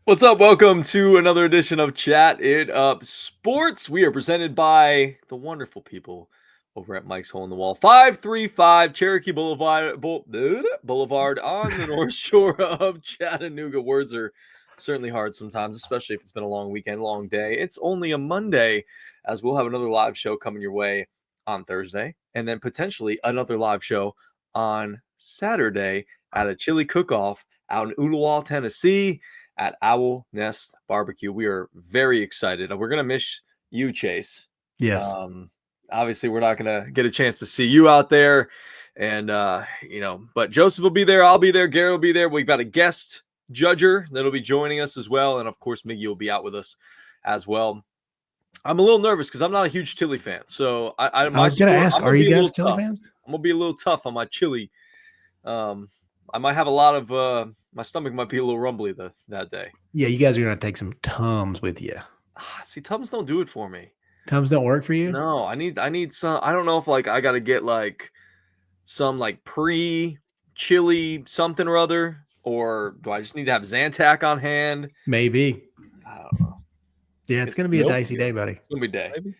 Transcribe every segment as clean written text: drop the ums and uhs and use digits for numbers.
What's up? Welcome to another edition of Chat It Up Sports. We are presented by the wonderful people over at Mike's Hole in the Wall, 535 Cherokee Boulevard on the North Shore of Chattanooga. Words are certainly hard sometimes, especially if it's been a long weekend, long day. It's only a Monday, as we'll have another live show coming your way on Thursday, and then potentially another live show on Saturday at a chili cook-off out in Ooltewah, Tennessee, at Owl Nest Barbecue. We are very excited. We're going to miss you, Chase. Yes. Obviously, we're not going to get a chance to see you out there. And, but Joseph will be there. I'll be there. Garrett will be there. We've got a guest judger that'll be joining us as well. And, of course, Miggy will be out with us as well. I'm a little nervous because I'm not a huge chili fan. So I was going to ask, are you guys chili fans? I'm going to be a little tough on my chili. I might have a lot of my stomach might be a little rumbly that day. Yeah, you guys are going to take some Tums with you. See, Tums don't do it for me. Tums don't work for you? No, I need some. I don't know if I got to get some pre-chili something or other, or do I just need to have Zantac on hand? Maybe. I don't know. Yeah, it's going to be a dicey day, buddy. It's going to be a day. Maybe.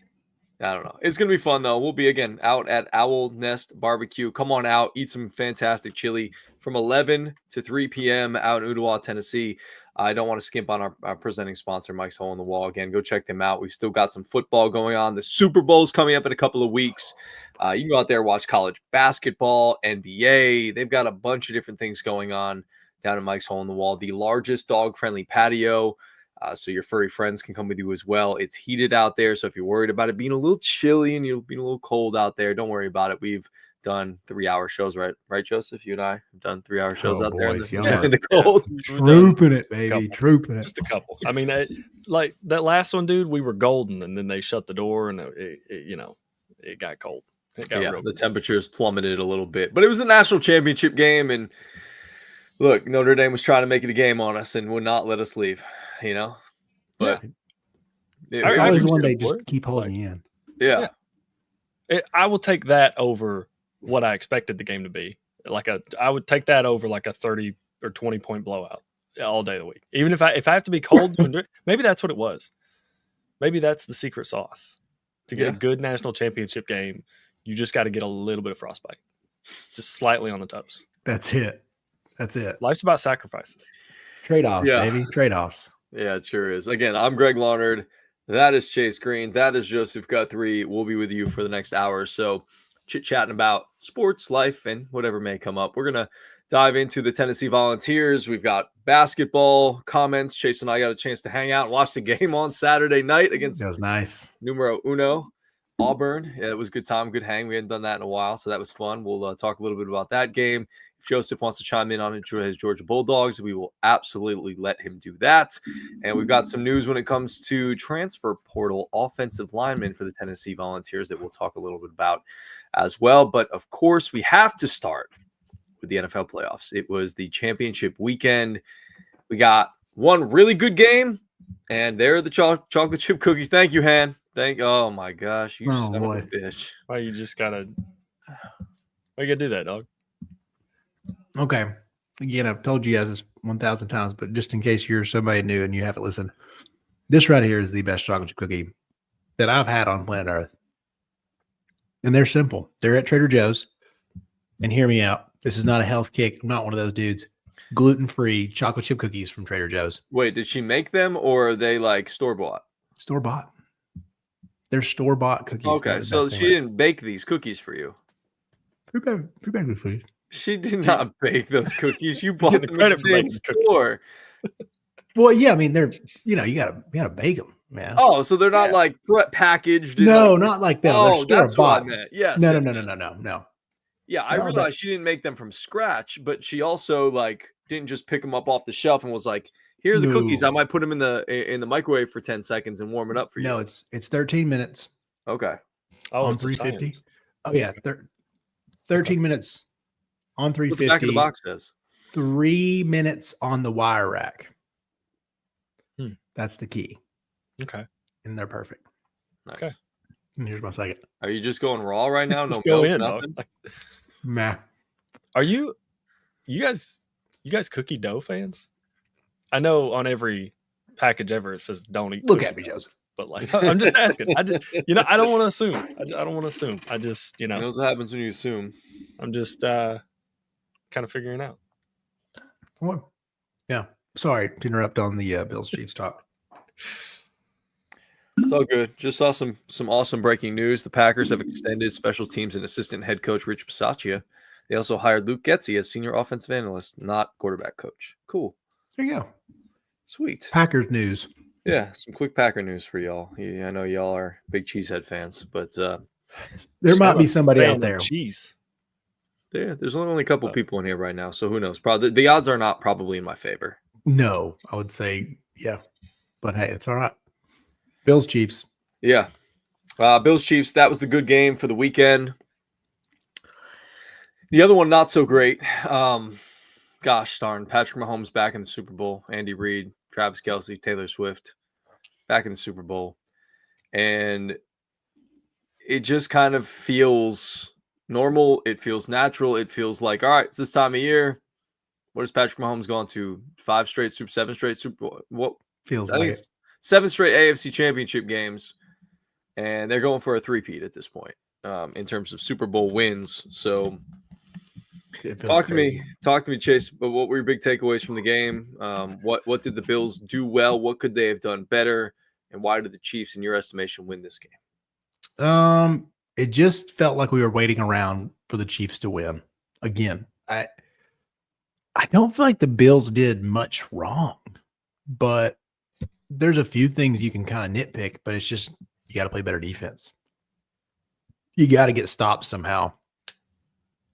I don't know. It's going to be fun, though. We'll be, again, out at Owl Nest Barbecue. Come on out. Eat some fantastic chili from 11 to 3 p.m. out in Ooltewah, Tennessee. I don't want to skimp on our presenting sponsor, Mike's Hole in the Wall. Again, go check them out. We've still got some football going on. The Super Bowl's coming up in a couple of weeks. You can go out there, watch college basketball, NBA. They've got a bunch of different things going on down at Mike's Hole in the Wall. The largest dog-friendly patio. So your furry friends can come with you as well. It's heated out there, so if you're worried about it being a little chilly and you're being a little cold out there, don't worry about it. We've done 3-hour shows, right, Joseph? You and I have done 3-hour shows out there in the cold. Trooping it, baby. Trooping it. Just a couple. I mean, like that last one, dude, we were golden, and then they shut the door, and it got cold. It got real the cold. temperatures plummeted a little bit. But it was a national championship game, and look, Notre Dame was trying to make it a game on us and would not let us leave. But it's always one day just keep holding you in. Yeah. I will take that over what I expected the game to be. I would take that over like a 30 or 20 point blowout all day of the week. Even if I have to be cold, maybe that's what it was. Maybe that's the secret sauce to get a good national championship game. You just got to get a little bit of frostbite, just slightly on the toes. That's it. Life's about sacrifices. Trade-offs, baby. Trade-offs. Yeah, it sure is. Again, I'm Greg Larnard. That is Chase Green. That is Joseph Guthrie. We'll be with you for the next hour or so, chit-chatting about sports, life, and whatever may come up. We're going to dive into the Tennessee Volunteers. We've got basketball comments. Chase and I got a chance to hang out and watch the game on Saturday night against that was nice. Numero Uno, Auburn. Yeah, it was a good time, good hang. We hadn't done that in a while, so that was fun. We'll talk a little bit about that game. If Joseph wants to chime in on his Georgia Bulldogs, we will absolutely let him do that. And we've got some news when it comes to transfer portal offensive linemen for the Tennessee Volunteers that we'll talk a little bit about as well. But, of course, we have to start with the NFL playoffs. It was the championship weekend. We got one really good game, and there are the chocolate chip cookies. Thank you, Han. Oh, my gosh. You son of a bitch. Why you gotta do that, dog? Okay. Again, I've told you guys this 1,000 times, but just in case you're somebody new and you haven't listened, this right here is the best chocolate chip cookie that I've had on planet Earth. And they're simple. They're at Trader Joe's. And hear me out. This is not a health kick. I'm not one of those dudes. Gluten-free chocolate chip cookies from Trader Joe's. Wait, did she make them or are they store-bought? Store-bought. They're store-bought cookies. Okay, so she didn't bake these cookies for you. Who baked these cookies? She did not bake those cookies. You bought the credit for making store. Well, yeah, I mean they're you gotta bake them, man. Oh, so they're not like packaged. No, not like that. Oh, that's what I meant. Yes. No. Yeah, I realized she didn't make them from scratch, but she also didn't just pick them up off the shelf and was like, "Here are the cookies. I might put them in the microwave for 10 seconds and warm it up for you." No, it's 13 minutes. Okay. On 350. Oh yeah, 13 minutes. On 350. Back of the box says 3 minutes on the wire rack. That's the key. Okay. And they're perfect. Nice. Okay. And here's my second. Are you just going raw right now? No go milk, in, nothing? Nah. Are you guys cookie dough fans? I know on every package ever. It says don't eat. Look cookie at me, dough. Joseph. But like, I'm just asking. I don't want to assume. I don't want to assume. I just, Who knows what happens when you assume? I'm just kind of figuring out. What? Yeah. Sorry to interrupt on the Bills Chiefs talk. It's all good. Just saw some awesome breaking news. The Packers have extended special teams and assistant head coach Rich Bisaccia. They also hired Luke Getsy as senior offensive analyst, not quarterback coach. Cool. There you go. Sweet. Packers news. Yeah, some quick Packer news for y'all. Yeah, I know y'all are big Cheesehead fans, but there might be somebody out there. Cheese. Yeah, there's only a couple people in here right now, so who knows? Probably the odds are not probably in my favor. No, I would say yeah, but hey, it's all right. Bills Chiefs. Yeah, Bills Chiefs. That was the good game for the weekend. The other one not so great. Gosh darn, Patrick Mahomes back in the Super Bowl. Andy Reid, Travis Kelce, Taylor Swift back in the Super Bowl, and it just kind of feels normal. It feels natural. It feels like, all right, it's this time of year. What has Patrick Mahomes gone to? 7 straight Super Bowl. What feels I think it's 7 straight AFC Championship games, and they're going for a three-peat at this point in terms of Super Bowl wins. So, talk to me, Chase. But what were your big takeaways from the game? What did the Bills do well? What could they have done better? And why did the Chiefs, in your estimation, win this game? It just felt like we were waiting around for the Chiefs to win again. I don't feel like the Bills did much wrong, but there's a few things you can kind of nitpick, but it's just you got to play better defense. You got to get stops somehow.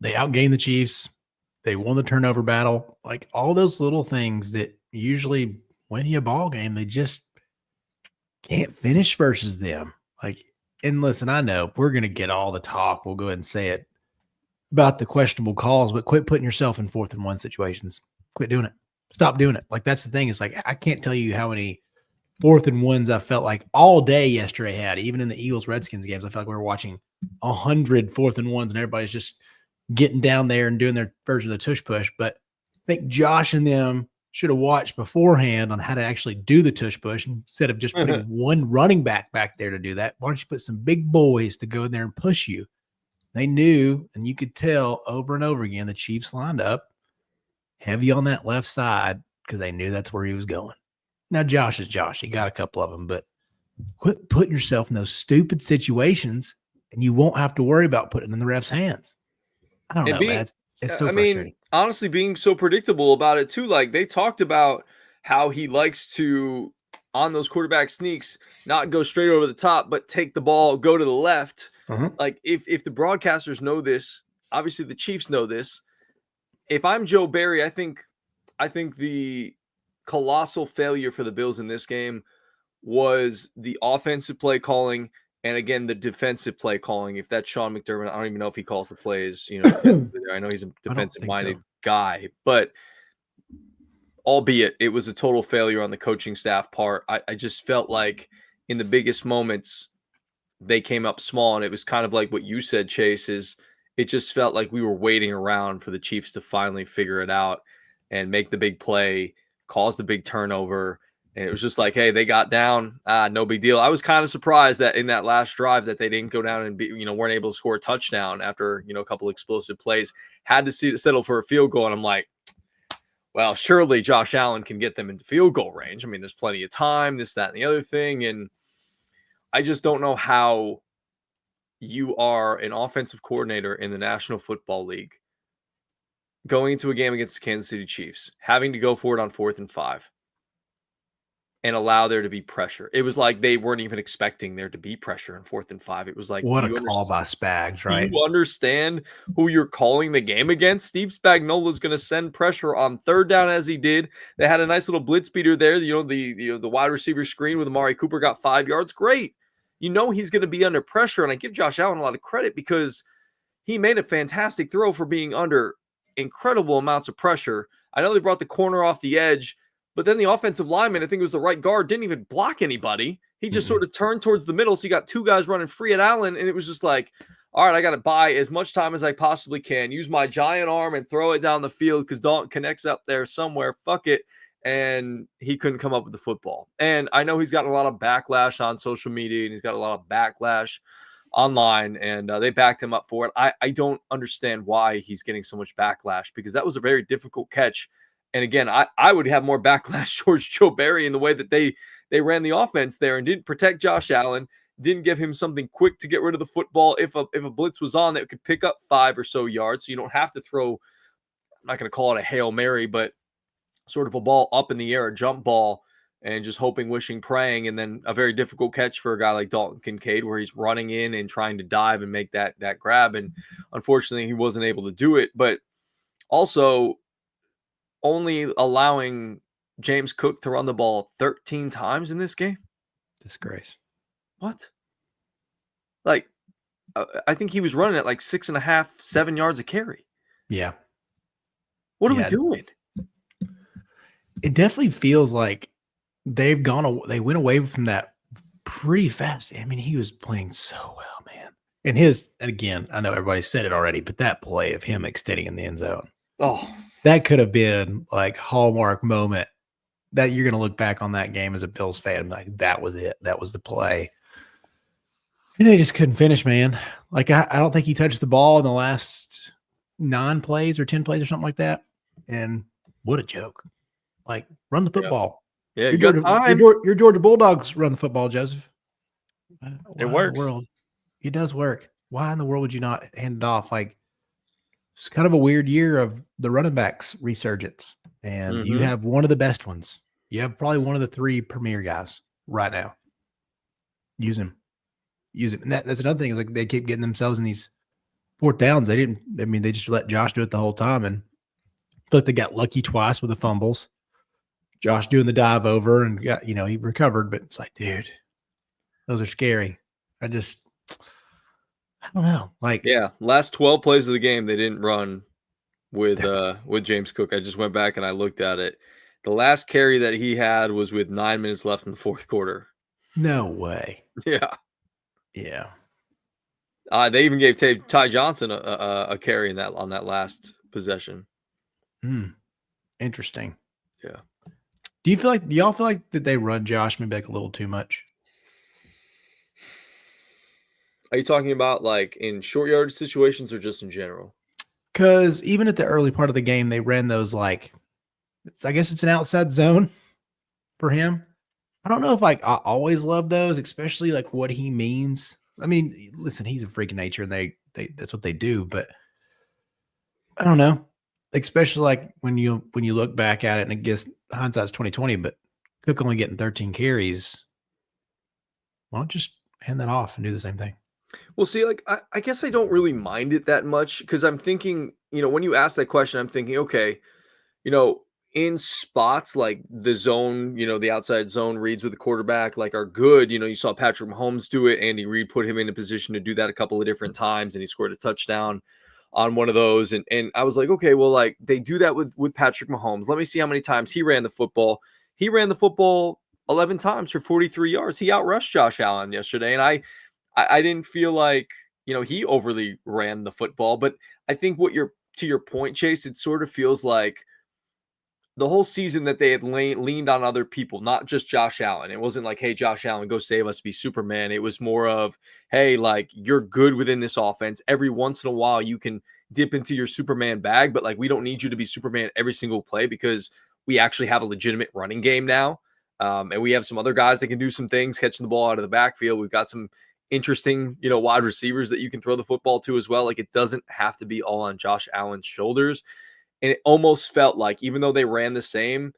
They outgained the Chiefs. They won the turnover battle. Like all those little things that usually win you a ball game, they just can't finish versus them. Like, and listen, I know we're going to get all the talk. We'll go ahead and say it about the questionable calls, but quit putting yourself in 4th and 1 situations. Quit doing it. Stop doing it. Like that's the thing. It's like, I can't tell you how many 4th and 1s I felt like all day yesterday had, even in the Eagles Redskins games. I felt like we were watching 100 4th and 1s and everybody's just getting down there and doing their version of the tush push. But I think Josh and them should have watched beforehand on how to actually do the tush push instead of just putting one running back there to do that. Why don't you put some big boys to go in there and push you? They knew, and you could tell over and over again, the Chiefs lined up heavy on that left side because they knew that's where he was going. Now, Josh is Josh. He got a couple of them, but quit putting yourself in those stupid situations, and you won't have to worry about putting it in the ref's hands. I don't know, man. It's so frustrating. Honestly, being so predictable about it, too. Like, they talked about how he likes to, on those quarterback sneaks, not go straight over the top, but take the ball, go to the left. Like, if the broadcasters know this, obviously the Chiefs know this. If I'm Joe Barry, I think the colossal failure for the Bills in this game was the offensive play calling and, again, the defensive play calling. If that's Sean McDermott, I don't even know if he calls the plays, defensively there. I know he's a defensive-minded guy, but albeit it was a total failure on the coaching staff part. I just felt like in the biggest moments they came up small, and it was kind of like what you said, Chase, is it just felt like we were waiting around for the Chiefs to finally figure it out and make the big play, cause the big turnover. And it was just like, hey, they got down, no big deal. I was kind of surprised that in that last drive that they didn't go down and weren't able to score a touchdown after, a couple explosive plays, had to settle for a field goal. And I'm like, well, surely Josh Allen can get them into field goal range. I mean, there's plenty of time, this, that, and the other thing. And I just don't know how you are an offensive coordinator in the National Football League going into a game against the Kansas City Chiefs, having to go for it on 4th and 5 and allow there to be pressure. It was like they weren't even expecting there to be pressure in 4th and 5. It was like, what a call by Spags, right? Do you understand who you're calling the game against? Steve Spagnuolo is going to send pressure on 3rd down as he did. They had a nice little blitz beater there. The wide receiver screen with Amari Cooper got 5 yards. Great. He's going to be under pressure, and I give Josh Allen a lot of credit because he made a fantastic throw for being under incredible amounts of pressure. I know they brought the corner off the edge, but then the offensive lineman, I think it was the right guard, didn't even block anybody. He just sort of turned towards the middle, so you got 2 guys running free at Allen, and it was just like, all right, I got to buy as much time as I possibly can, use my giant arm and throw it down the field because Dalton connects up there somewhere. Fuck it. and he couldn't come up with the football. And I know he's gotten a lot of backlash on social media, and he's got a lot of backlash online, and they backed him up for it. I don't understand why he's getting so much backlash, because that was a very difficult catch. And again, I would have more backlash towards Joe Barry in the way that they ran the offense there and didn't protect Josh Allen, didn't give him something quick to get rid of the football. If a blitz was on that could pick up 5 or so yards, so you don't have to throw, I'm not going to call it a Hail Mary, but sort of a ball up in the air, a jump ball, and just hoping, wishing, praying, and then a very difficult catch for a guy like Dalton Kincaid, where he's running in and trying to dive and make that grab. And unfortunately, he wasn't able to do it. But also, only allowing James Cook to run the ball 13 times in this game. Disgrace. What? Like, I think he was running at like 6.5, 7 yards a carry. Yeah. What are we doing? It definitely feels like they went away from that pretty fast. I mean, he was playing so well, man. And again, I know everybody said it already, but that play of him extending in the end zone. Oh, that could have been like hallmark moment that you're going to look back on that game as a Bills fan and like, that was it. That was the play. And they just couldn't finish, man. Like, I don't think he touched the ball in the last 9 plays or 10 plays or something like that. And what a joke. Like, run the football. Yeah, your Georgia Bulldogs run the football, Joseph. It works. It does work. Why in the world would you not hand it off? Like, it's kind of a weird year of the running backs resurgence. And you have one of the best ones. You have probably one of the 3 premier guys right now. Use him. And that's another thing, is like they keep getting themselves in these 4th downs. They just let Josh do it the whole time. And I feel like they got lucky twice with the fumbles. Josh doing the dive over and got, he recovered, but it's like, dude, those are scary. I don't know. Like, yeah, last 12 plays of the game, they didn't run with James Cook. I just went back and I looked at it. The last carry that he had was with 9 minutes left in the 4th quarter. No way. Yeah. Yeah. They even gave Ty Johnson a carry on that last possession. Interesting. Yeah. Do y'all feel like that they run Josh maybe like a little too much? Are you talking about like in short yardage situations or just in general? Because even at the early part of the game, they ran those I guess it's an outside zone for him. I don't know if I always love those, especially like what he means. I mean, listen, he's a freak of nature, and they that's what they do. But I don't know, especially like when you look back at it, and I guess hindsight's 2020. But Cook only getting 13 carries. Why don't just hand that off and do the same thing? Well, see, like I guess I don't really mind it that much, because I'm thinking, when you ask that question, I'm thinking, okay, in spots like the zone, the outside zone reads with the quarterback, like, are good. You saw Patrick Mahomes do it. Andy Reid put him in a position to do that a couple of different times, and he scored a touchdown on one of those. And I was like, okay, well, like, they do that with Patrick Mahomes. Let me see how many times he ran the football. He ran the football 11 times for 43 yards. He outrushed Josh Allen yesterday. And I didn't feel like, he overly ran the football. But I think to your point, Chase, it sort of feels like the whole season that they had leaned on other people, not just Josh Allen. It wasn't like, hey, Josh Allen, go save us, be Superman. It was more of, hey, like, you're good within this offense. Every once in a while, you can dip into your Superman bag, but like, we don't need you to be Superman every single play, because we actually have a legitimate running game now. And we have some other guys that can do some things, catching the ball out of the backfield. We've got some interesting, wide receivers that you can throw the football to as well. Like, it doesn't have to be all on Josh Allen's shoulders. And it almost felt like, even though they ran the same,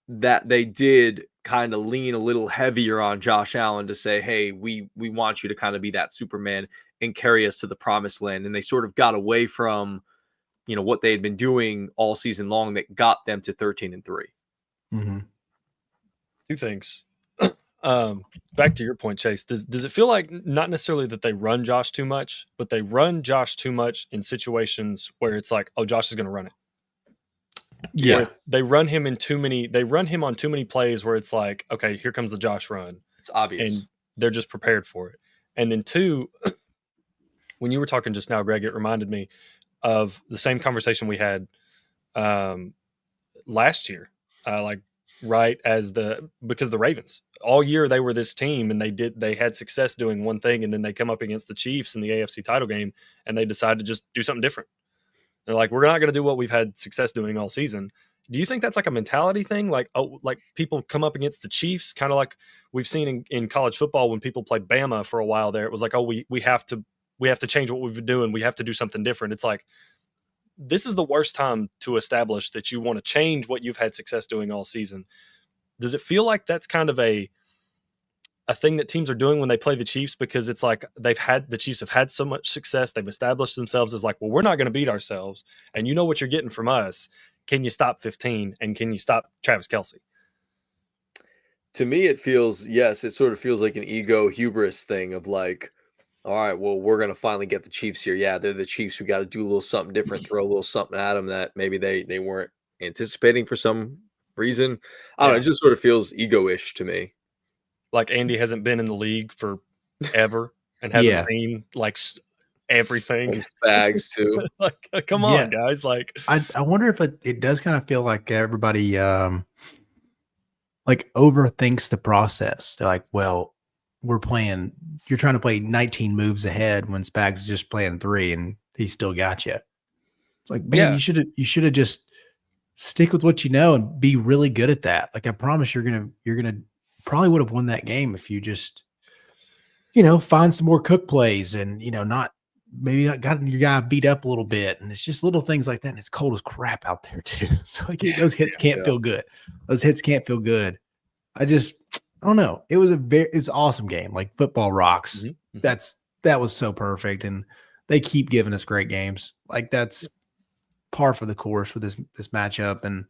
that they did kind of lean a little heavier on Josh Allen to say, hey, we want you to kind of be that Superman and carry us to the promised land. And they sort of got away from, what they had been doing all season long that got them to 13-3. Mm-hmm. 2 things. Back to your point, Chase. Does it feel like not necessarily that they run Josh too much, but they run Josh too much in situations where it's like, oh, Josh is going to run it? Yeah. Where they run him on too many plays where it's like, okay, here comes the Josh run. It's obvious. And they're just prepared for it. And then 2, when you were talking just now, Greg, it reminded me of the same conversation we had last year like right as because the Ravens all year they were this team and they had success doing one thing, and then they come up against the Chiefs in the AFC title game and they decide to just do something different. They're like, we're not going to do what we've had success doing all season. Do you think that's like a mentality thing? Like, oh, like people come up against the Chiefs, kind of like we've seen in college football when people played Bama for a while there. It was like, oh, we have to change what we've been doing. We have to do something different. It's like, this is the worst time to establish that you want to change what you've had success doing all season. Does it feel like that's kind of a thing that teams are doing when they play the Chiefs? Because it's like the Chiefs have had so much success. They've established themselves as like, well, we're not going to beat ourselves. And you know what you're getting from us. Can you stop 15? And can you stop Travis Kelce? To me, it sort of feels like an ego hubris thing of like, all right, well, we're going to finally get the Chiefs here. Yeah, they're the Chiefs. We got to do a little something different, throw a little something at them that maybe they weren't anticipating for some reason. I don't know. It just sort of feels ego-ish to me. Like Andy hasn't been in the league forever and hasn't seen like everything. And Spags too. Like, come on, guys. Like, I wonder if it does kind of feel like everybody like overthinks the process. They're like, well, you're trying to play 19 moves ahead when Spags is just playing 3 and he still got you. It's like, man, you should have just stick with what you know and be really good at that. Like, I promise you're gonna probably would have won that game if you just, find some more cook plays and, not gotten your guy beat up a little bit. And it's just little things like that. And it's cold as crap out there too. So like those hits can't feel good. Those hits can't feel good. I don't know. It was it's an awesome game. Like football rocks. Mm-hmm. That was so perfect. And they keep giving us great games. Like that's par for the course with this matchup. And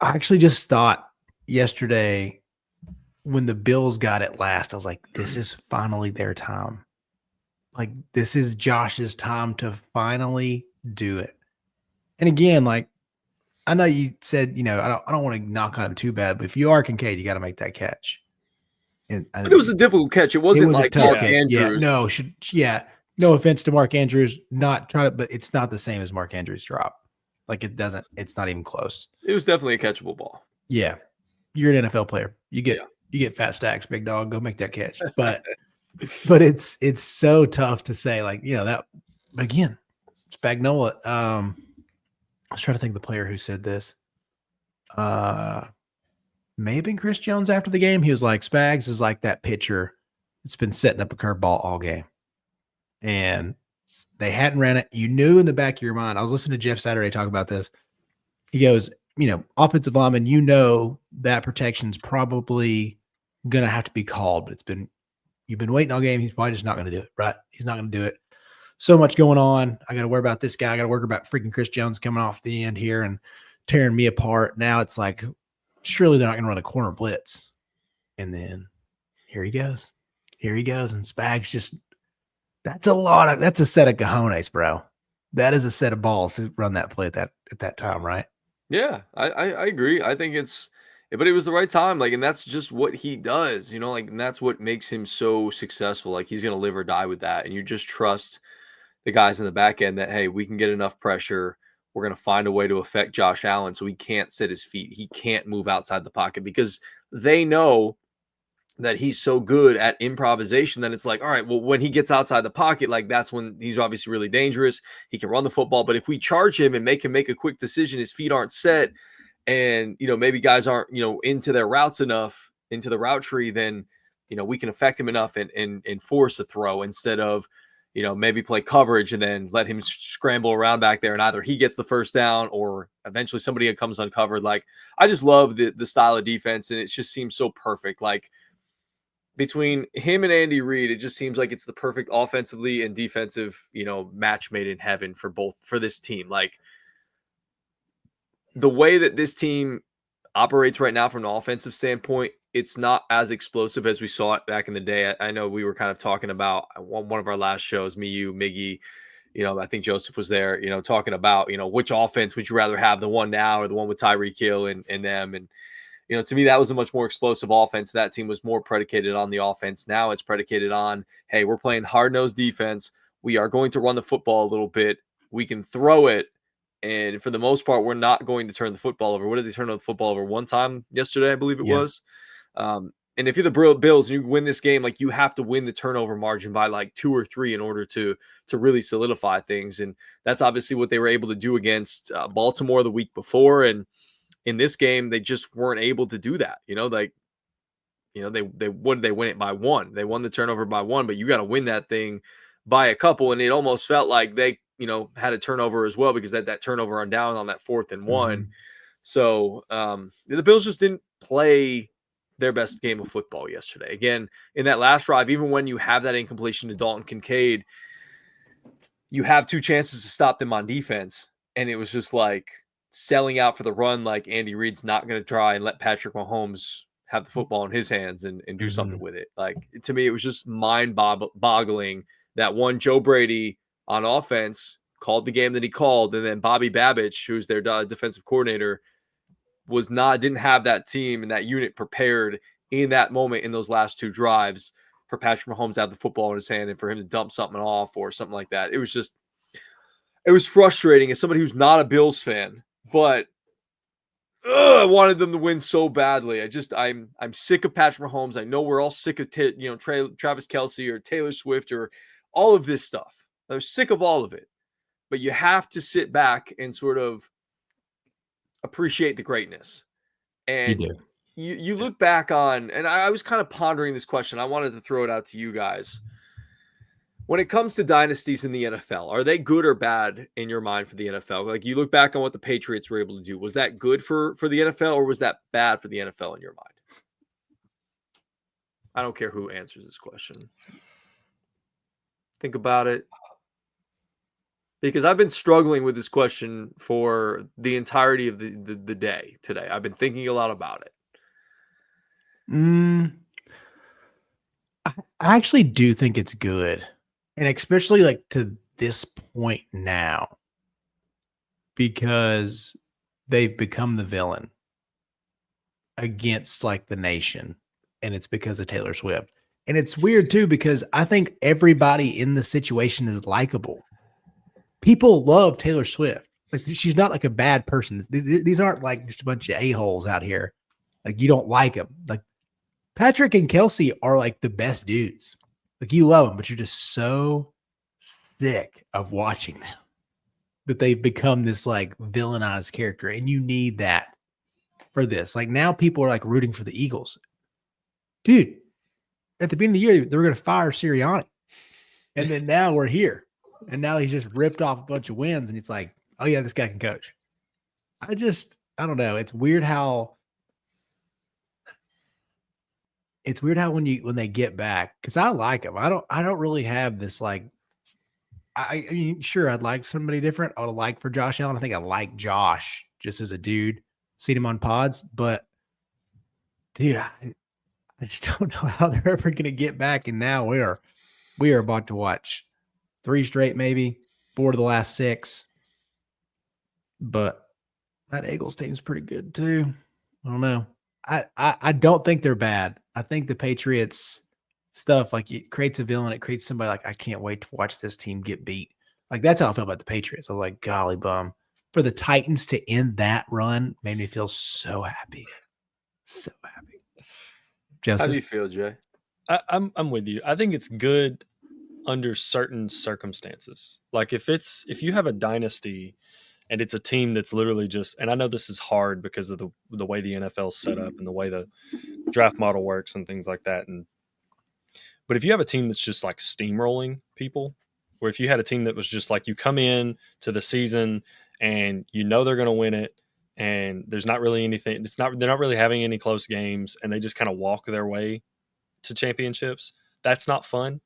I actually just thought yesterday when the Bills got it last, I was like, this is finally their time. Like this is Josh's time to finally do it. And again, like I know you said, I don't want to knock on him too bad, but if you are Kincaid, you got to make that catch. But it was a difficult catch. It wasn't like Mark Andrews. No offense to Mark Andrews, but it's not the same as Mark Andrews' drop. Like it's not even close. It was definitely a catchable ball. Yeah. You're an NFL player. You get fat stacks, big dog, go make that catch. But it's so tough to say, like, that. But again, Spagnola. I was trying to think of the player who said this. May have been Chris Jones after the game. He was like, Spags is like that pitcher that's been setting up a curveball all game. And they hadn't ran it. You knew in the back of your mind. I was listening to Jeff Saturday talk about this. He goes, offensive lineman, that protection's probably going to have to be called, but you've been waiting all game. He's probably just not going to do it, right? He's not going to do it. So much going on. I got to worry about this guy. I got to worry about freaking Chris Jones coming off the end here and tearing me apart. Now it's like, surely they're not going to run a corner blitz. And then here he goes. And Spags that's a set of cojones, bro. That is a set of balls to run that play at that time, right? Yeah, I agree. I think but it was the right time. Like, and that's just what he does, like, and that's what makes him so successful. Like, he's going to live or die with that. And you just trust the guys in the back end that, hey, we can get enough pressure. We're going to find a way to affect Josh Allen so he can't sit his feet. He can't move outside the pocket because they know that he's so good at improvisation that it's like, all right, well, when he gets outside the pocket, like that's when he's obviously really dangerous. He can run the football, but if we charge him and make him make a quick decision, his feet aren't set and, maybe guys aren't, into their routes enough, into the route tree, then, we can affect him enough and force a throw instead of, maybe play coverage and then let him scramble around back there and either he gets the first down or eventually somebody comes uncovered. Like, I just love the style of defense and it just seems so perfect. Like, between him and Andy Reid, it just seems like it's the perfect offensively and defensive, match made in heaven for this team. Like, the way that this team operates right now from an offensive standpoint, it's not as explosive as we saw it back in the day. I know we were kind of talking about one of our last shows, me, you, Miggy, I think Joseph was there, talking about, which offense would you rather have, the one now or the one with Tyreek Hill and them. And, to me, that was a much more explosive offense. That team was more predicated on the offense. Now it's predicated on, hey, we're playing hard-nosed defense. We are going to run the football a little bit. We can throw it. And for the most part, we're not going to turn the football over. What did they turn the football over one time yesterday? I believe it was. And if you're the Bills and you win this game, like you have to win the turnover margin by like 2 or 3 in order to really solidify things. And that's obviously what they were able to do against Baltimore the week before. And in this game, they just weren't able to do that. They what did they win it by 1? They won the turnover by 1, but you got to win that thing by a couple. And it almost felt like they, had a turnover as well because that turnover on down on that 4th and 1. Mhm. So the Bills just didn't play their best game of football yesterday. Again, in that last drive, even when you have that incompletion to Dalton Kincaid, you have 2 chances to stop them on defense. And it was just like selling out for the run, like Andy Reid's not going to try and let Patrick Mahomes have the football in his hands and do something with it. Like, to me, it was just mind-boggling that one, Joe Brady on offense called the game that he called, and then Bobby Babich, who's their defensive coordinator, didn't have that team and that unit prepared in that moment in those last 2 drives for Patrick Mahomes to have the football in his hand and for him to dump something off or something like that. It was frustrating as somebody who's not a Bills fan, but I wanted them to win so badly. I'm sick of Patrick Mahomes. I know we're all sick of Travis Kelce or Taylor Swift or all of this stuff. I'm sick of all of it, but you have to sit back and sort of appreciate the greatness. And You do. You look back on, and I was kind of pondering this question. I wanted to throw it out to you guys. When it comes to dynasties in the NFL, are they good or bad in your mind for the NFL? Like, you look back on what the Patriots were able to do. Was that good for the NFL, or was that bad for the NFL in your mind? I don't care who answers this question. Think about it. Because I've been struggling with this question for the entirety of the day today. I've been thinking a lot about it. I actually do think it's good. And especially like to this point now, because they've become the villain against like the nation. And it's because of Taylor Swift. And it's weird too, because I think everybody in the situation is likable. People love Taylor Swift. Like, she's not like a bad person. These aren't like just a bunch of a-holes out here. Like, you don't like them. Like, Patrick and Kelce are like the best dudes. Like, you love them, but you're just so sick of watching them that they've become this like villainized character. And you need that for this. Like, now people are like rooting for the Eagles. Dude, at the beginning of the year, they were going to fire Sirianni. And then now we're here. And now he's just ripped off a bunch of wins. And it's like, oh yeah, this guy can coach. I don't know. It's weird how when they get back, because I like them. I don't really have this like, I mean, sure, I'd like somebody different. I would like for Josh Allen. I think I like Josh just as a dude. Seen him on pods, but dude, I just don't know how they're ever going to get back. And now we are about to watch 3 straight, maybe 4 of the last 6. But that Eagles team's pretty good too. I don't know. I don't think they're bad. I think the Patriots stuff, like, it creates a villain. It creates somebody like, I can't wait to watch this team get beat. Like, that's how I felt about the Patriots. I was like, golly bum. For the Titans to end that run made me feel so happy. So happy. Joseph? How do you feel, Jay? I'm with you. I think it's good under certain circumstances. Like, if you have a dynasty and it's a team that's literally just, and I know this is hard because of the way the NFL's set up and the way the draft model works and things like that. But if you have a team that's just like steamrolling people, or if you had a team that was just like, you come in to the season and you know they're going to win it, and there's not really anything, they're not really having any close games, and they just kind of walk their way to championships, that's not fun.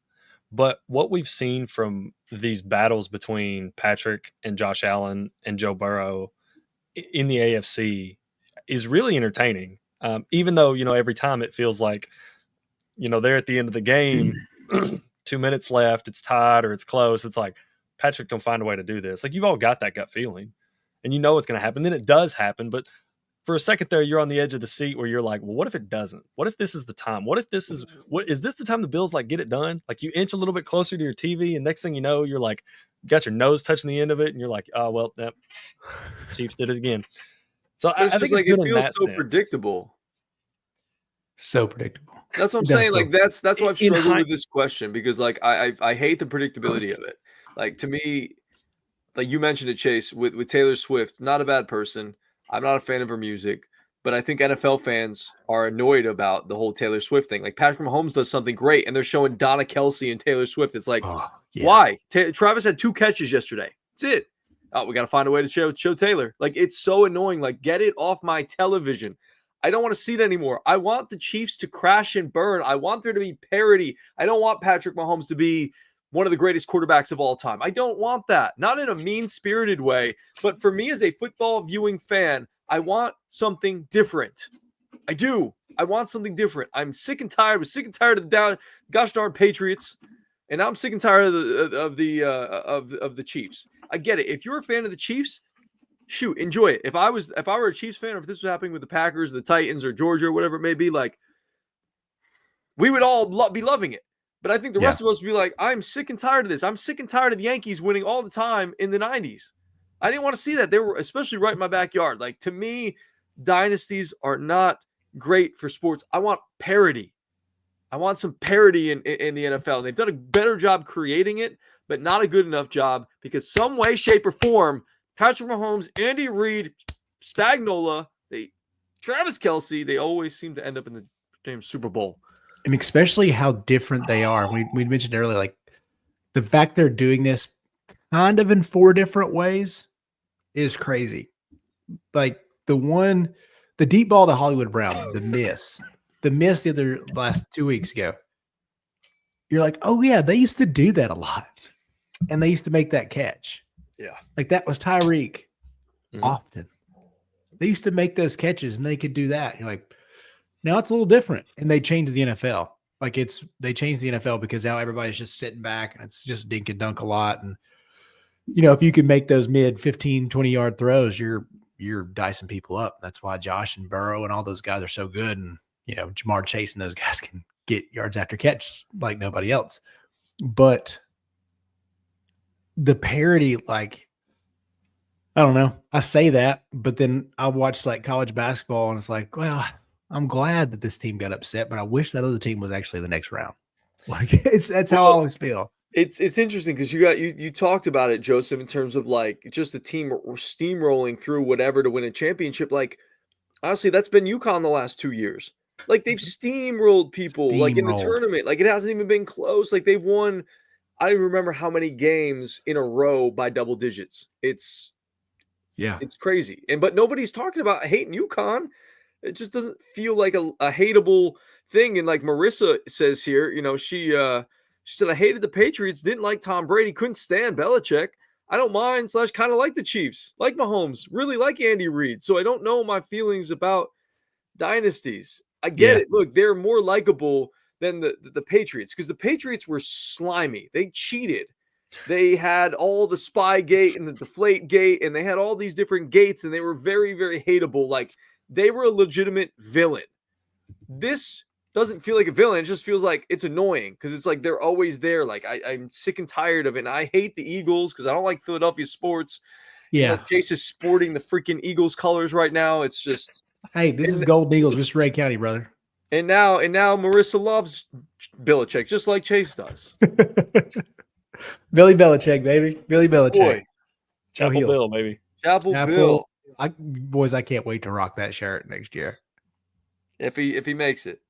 But what we've seen from these battles between Patrick and Josh Allen and Joe Burrow in the AFC is really entertaining. Even though, every time it feels like, they're at the end of the game, 2 minutes left, it's tied or it's close. It's like, Patrick don't find a way to do this. Like, you've all got that gut feeling and it's going to happen. Then it does happen. But for a second there, you're on the edge of the seat where you're like, well, what if it doesn't? What if this is the time? What if this is the time the Bills like get it done? Like you inch a little bit closer to your TV, and next thing you know, you're like, you got your nose touching the end of it, and you're like, oh well, yep, Chiefs did it again. So I think it's it feels so predictable. So predictable. That's what I'm saying. Like that's why I've struggled with this question, because like I hate the predictability of it. Like to me, like you mentioned it, Chase, with Taylor Swift, not a bad person. I'm not a fan of her music, but I think NFL fans are annoyed about the whole Taylor Swift thing. Like Patrick Mahomes does something great, and they're showing Donna Kelsey and Taylor Swift. It's like, why? Travis had 2 catches yesterday. That's it. Oh, we got to find a way to show Taylor. Like, it's so annoying. Like, get it off my television. I don't want to see it anymore. I want the Chiefs to crash and burn. I want there to be parity. I don't want Patrick Mahomes to be one of the greatest quarterbacks of all time. I don't want that. Not in a mean-spirited way, but for me as a football viewing fan, I want something different. I do. I want something different. I'm sick and tired. I'm sick and tired of the gosh darn Patriots, and I'm sick and tired of the Chiefs. I get it. If you're a fan of the Chiefs, shoot, enjoy it. If I were a Chiefs fan, or if this was happening with the Packers, the Titans, or Georgia, or whatever it may be, like, we would all be loving it. But I think the rest of us would be like, I'm sick and tired of this. I'm sick and tired of the Yankees winning all the time in the 90s. I didn't want to see that. They were especially right in my backyard. Like, to me, dynasties are not great for sports. I want parity. I want some parity in the NFL. And they've done a better job creating it, but not a good enough job, because some way, shape, or form, Patrick Mahomes, Andy Reid, Spagnuolo, Travis Kelsey, they always seem to end up in the damn Super Bowl. And especially how different they are. We mentioned earlier, like the fact they're doing this kind of in 4 different ways is crazy. Like the deep ball to Hollywood Brown, the miss the last 2 weeks ago. You're like, oh yeah, they used to do that a lot, and they used to make that catch. Yeah, like that was Tyreek often. They used to make those catches, and they could do that. You're like, now it's a little different, and they changed the NFL. Like they changed the NFL because now everybody's just sitting back, and it's just dink and dunk a lot. And if you can make those mid 15, 20-yard throws, you're dicing people up. That's why Josh and Burrow and all those guys are so good. And Jamar Chase and those guys can get yards after catch like nobody else. But the parity, like, I don't know. I say that, but then I watch like college basketball, and it's like, well, I'm glad that this team got upset, but I wish that other team was actually the next round. Like that's how I always feel. It's interesting because you talked about it, Joseph, in terms of like just the team steamrolling through whatever to win a championship. Like, honestly, that's been UConn the last 2 years. Like, they've steamrolled people like in the tournament. Like, it hasn't even been close. Like, they've won, I don't even remember how many games in a row by double digits. It's crazy. But nobody's talking about hating UConn. It just doesn't feel like a hateable thing. And like Marissa says here, she said, I hated the Patriots, didn't like Tom Brady, couldn't stand Belichick. I don't mind / kind of like the Chiefs, like Mahomes, really like Andy Reid. So I don't know my feelings about dynasties. I get it. Look, they're more likable than the Patriots, because the Patriots were slimy. They cheated. They had all the spy gate and the deflate gate, and they had all these different gates, and they were very, very hateable. Like, they were a legitimate villain. This doesn't feel like a villain. It just feels like it's annoying, because it's like they're always there. Like, I'm sick and tired of it. And I hate the Eagles because I don't like Philadelphia sports. Yeah. Chase is sporting the freaking Eagles colors right now. It's just, hey, this is Golden Eagles, Mr. Ray County, brother. And now Marissa loves Belichick, just like Chase does. Billy Belichick, baby. Billy Belichick. Boy. Chapel Bill, baby. Chapel Bill. Boys, I can't wait to rock that shirt next year. If he makes it.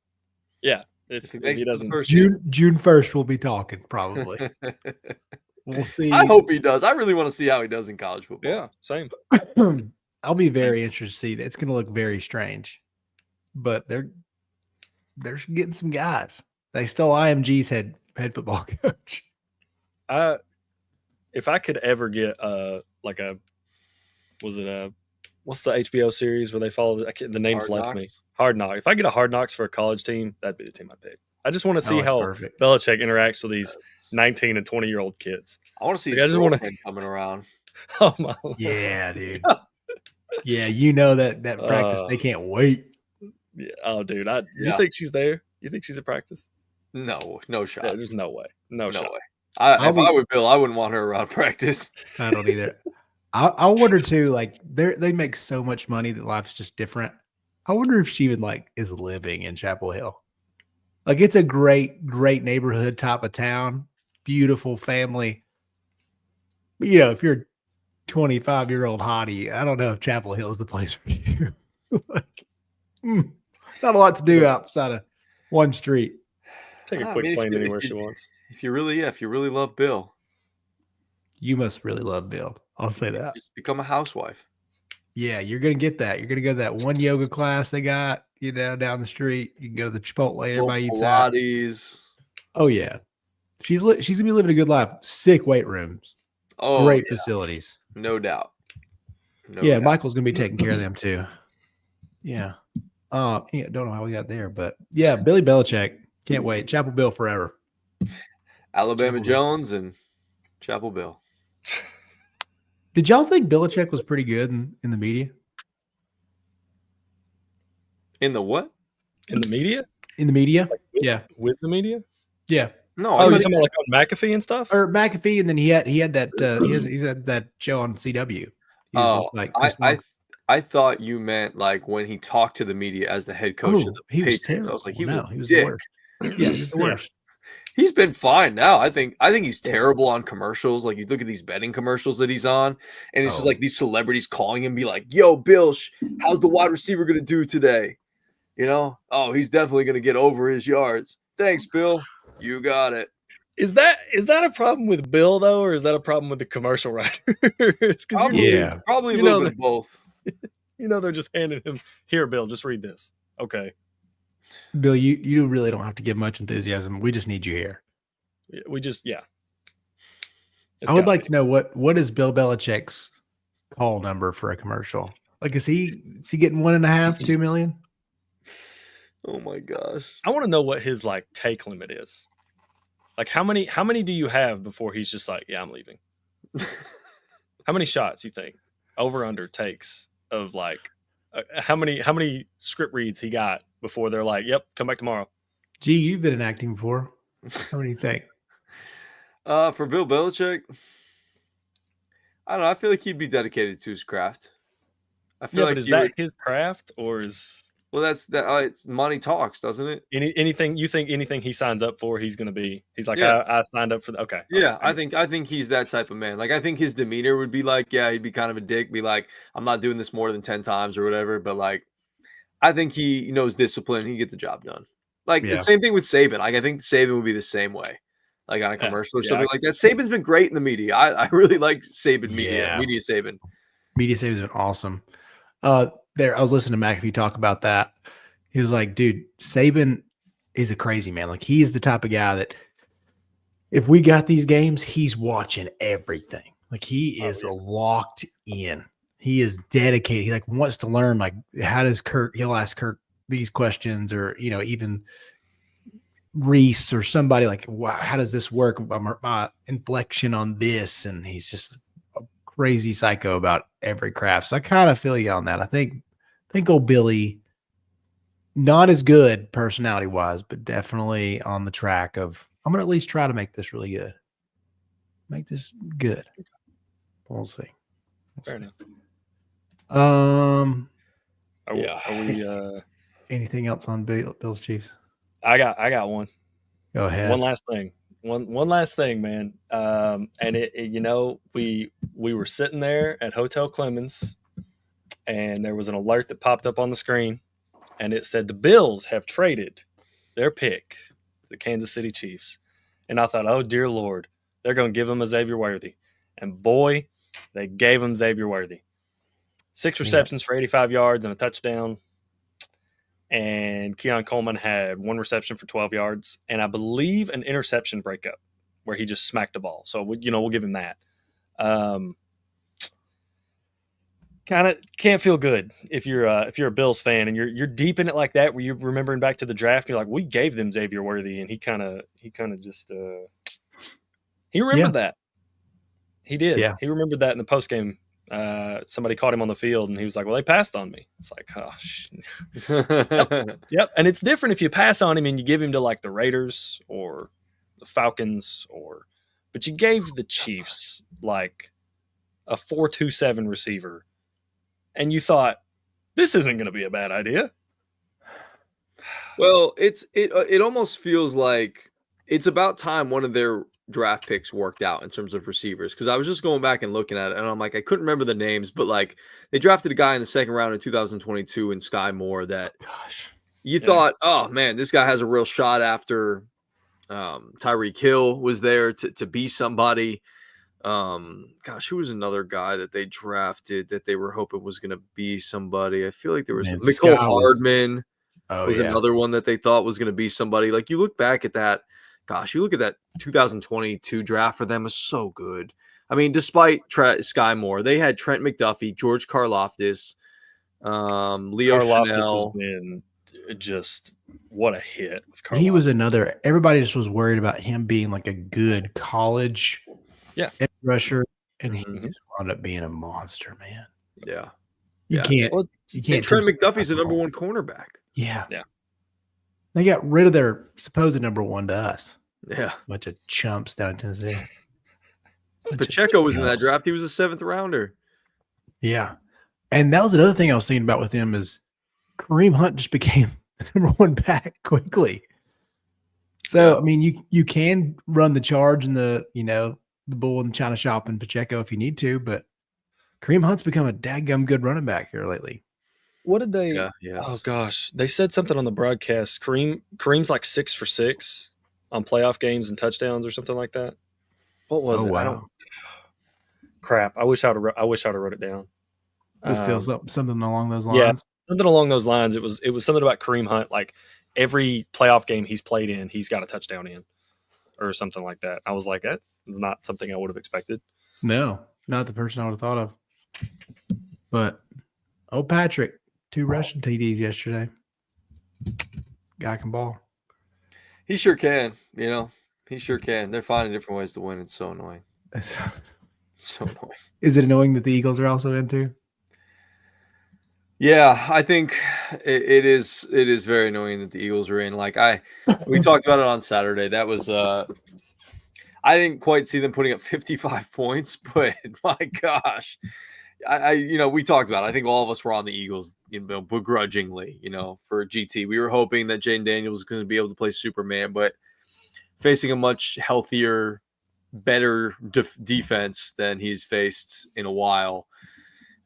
Yeah. If he doesn't. June 1st, we'll be talking, probably. We'll see. I hope he does. I really want to see how he does in college football. Yeah, same. I'll be very interested to see. It's going to look very strange. But they're getting some guys. They stole IMG's head football coach. If I could ever get what's the HBO series where they follow the name's Hard left Knocks? me. Hard Knocks. If I get a Hard Knocks for a college team, that'd be the team I'd pick. I just want to see how perfect. Belichick interacts with these 19 and 20-year-old kids. I want to see Like, his girlfriend coming around. Oh my! Yeah, dude. Yeah, you know that practice they can't wait. Yeah. Oh, dude, you Yeah. think she's there? You think she's at practice? No shot. Yeah, there's no way. No shot. way. If I were Bill, I wouldn't want her around practice. I don't either. I wonder too. Like they make so much money that life's just different. I wonder if she even like is living in Chapel Hill. Like it's a great neighborhood type of town, beautiful family. But, you know, if you're 25-year-old hottie, I don't know if Chapel Hill is the place for you. Like, not a lot to do outside of one street. Take a quick plane anywhere she wants. If you really love Bill, you must really love Bill. I'll say that. Just become a housewife. Yeah, you're gonna get that. You're gonna go to that one yoga class they got, you know, down the street. You can go to the Chipotle. Everybody eats out. Pilates. Oh yeah, she's gonna be living a good life. Sick weight rooms. Oh, great facilities. No doubt. No doubt. Michael's gonna be taking care of them too. Yeah. Don't know how we got there, but yeah, Billy Belichick. Can't wait. Chapel Bill forever. Alabama Chapel Jones Bill. And Chapel Bill. Did y'all think Belichick was pretty good in the media? In the what? In the media? In the media? Like with the media? Yeah. No, you're talking about like on McAfee and stuff? Or McAfee, and then he had that he's had that show on CW. I thought you meant like when he talked to the media as the head coach of the Patriots. I was like, he was the worst. Yeah, he was the worst. He's been fine now. I think he's terrible on commercials. Like you look at these betting commercials that he's on, and it's just like these celebrities calling him, be like, "Yo, Bill, how's the wide receiver gonna do today?" You know, he's definitely gonna get over his yards. Thanks, Bill. You got it. Is that a problem with Bill though, or is that a problem with the commercial writers? Probably a little bit of both. You know, they're just handing him, "Here, Bill, just read this." Okay. Bill, you really don't have to give much enthusiasm. We just need you here. I would like to know what is Bill Belichick's call number for a commercial? Like, is he getting 1.5, 2 million? Oh my gosh. I want to know what his like take limit is. Like how many do you have before he's just like, yeah, I'm leaving? How many shots you think over under takes of like how many script reads he got before they're like, yep, come back tomorrow? Gee, you've been in acting before. How many do you think? For Bill Belichick, I don't know. I feel like he'd be dedicated to his craft. I feel like but is that his craft or is? Well, it's money talks, doesn't it? Anything he signs up for, he's going to be. He's like, I signed up for that. Okay. Yeah, okay. I think he's that type of man. Like, I think his demeanor would be like, yeah, he'd be kind of a dick, be like, I'm not doing this more than 10 times or whatever. But like, I think he knows discipline. He get the job done. Like the same thing with Saban. Like, I think Saban would be the same way. Like on a commercial or something like that. Saban's been great in the media. I really like Saban media. Media Saban. Media Saban's been awesome. I was listening to McAfee talk about that. He was like, dude, Saban is a crazy man. Like, he's the type of guy that if we got these games, he's watching everything. Like, he is locked in. He is dedicated. He like wants to learn, like, how does he'll ask Kirk these questions, or, you know, even Reese or somebody like, wow, how does this work? My inflection on this. And he's just a crazy psycho about every craft. So I kind of feel you on that. I think old Billy, not as good personality wise, but definitely on the track of, I'm going to at least try to make this really good. Make this good. We'll see. Fair enough. Are we anything else on Bills Chiefs? I got one. Go ahead. One last thing. One last thing, man. And it you know, we were sitting there at Hotel Clemens, and there was an alert that popped up on the screen, and it said the Bills have traded their pick, the Kansas City Chiefs. And I thought, oh dear Lord, they're going to give him a Xavier Worthy. And boy, they gave him Xavier Worthy. 6 receptions for 85 yards and a touchdown. And Keon Coleman had 1 reception for 12 yards, and I believe an interception breakup where he just smacked the ball. So we'll give him that. Kind of can't feel good if you're a Bills fan and you're deep in it like that, where you're remembering back to the draft. And you're like, we gave them Xavier Worthy, and he kind of just he remembered that. He did. Yeah. He remembered that in the post game somebody caught him on the field, and he was like, "Well, they passed on me." It's like, oh, yep. And it's different if you pass on him and you give him to like the Raiders or the Falcons, but you gave the Chiefs like a 4.27 receiver, and you thought this isn't going to be a bad idea. Well, it almost feels like it's about time one of their draft picks worked out in terms of receivers, because I was just going back and looking at it, and I'm like, I couldn't remember the names, but like they drafted a guy in the second round in 2022 in Sky Moore that you thought, oh man, this guy has a real shot after Tyreek Hill was there to be somebody. Who was another guy that they drafted that they were hoping was going to be somebody? I feel like there was Mecole Hardman. Was another one that they thought was going to be somebody. Like, you look back at that, you look at that 2022 draft for them is so good. I mean, despite Sky Moore, they had Trent McDuffie, George Karlaftis, Leo Chanel. Has been just what a hit. He was another. Everybody just was worried about him being like a good college rusher, and he just wound up being a monster, man. Yeah, you can't. Trent McDuffie's the number one cornerback. Yeah. They got rid of their supposed number one to us. Yeah. Bunch of chumps down in Tennessee. Pacheco was in that draft. He was a 7th rounder. Yeah. And that was another thing I was thinking about with him is Kareem Hunt just became the number one back quickly. So, I mean, you can run the charge and the bull and China shop and Pacheco if you need to, but Kareem Hunt's become a dadgum good running back here lately. What did they? Oh gosh, they said something on the broadcast. Kareem's like 6 for 6 on playoff games and touchdowns or something like that. What was it? Wow. Crap! I wish I'd have wrote it down. It's still something along those lines. Yeah, something along those lines. It was something about Kareem Hunt. Like every playoff game he's played in, he's got a touchdown in, or something like that. I was like, that is not something I would have expected. No, not the person I would have thought of. But Patrick. 2 rushing TDs yesterday. Guy can ball. He sure can. He sure can. They're finding different ways to win. It's so annoying. So annoying. Is it annoying that the Eagles are also in too? Yeah, I think it is. It is very annoying that the Eagles are in. Like we talked about it on Saturday. That was I didn't quite see them putting up 55 points, but my gosh. We talked about it. I think all of us were on the Eagles, begrudgingly, for GT. We were hoping that Jaden Daniels was going to be able to play Superman, but facing a much healthier, better defense than he's faced in a while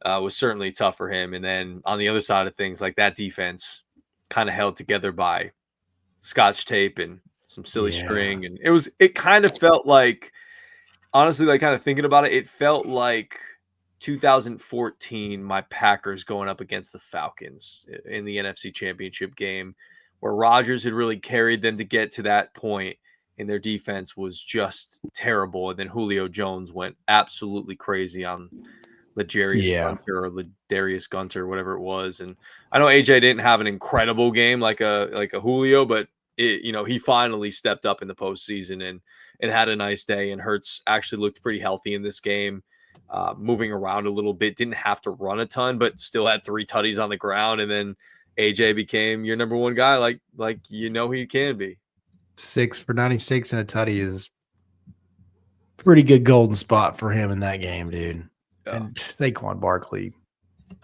was certainly tough for him. And then on the other side of things, like that defense kind of held together by Scotch tape and some silly string. And it kind of felt like, honestly, like kind of thinking about it felt like 2014, my Packers going up against the Falcons in the NFC Championship game, where Rodgers had really carried them to get to that point, and their defense was just terrible. And then Julio Jones went absolutely crazy on Ladarius Gunter, whatever it was. And I know AJ didn't have an incredible game like a Julio, but he finally stepped up in the postseason and had a nice day. And Hurts actually looked pretty healthy in this game. Moving around a little bit, didn't have to run a ton, but still had 3 tutties on the ground. And then AJ became your number one guy, like he can be. 6 for 96 and a tutty is pretty good golden spot for him in that game, dude. Yeah. And Saquon Barkley,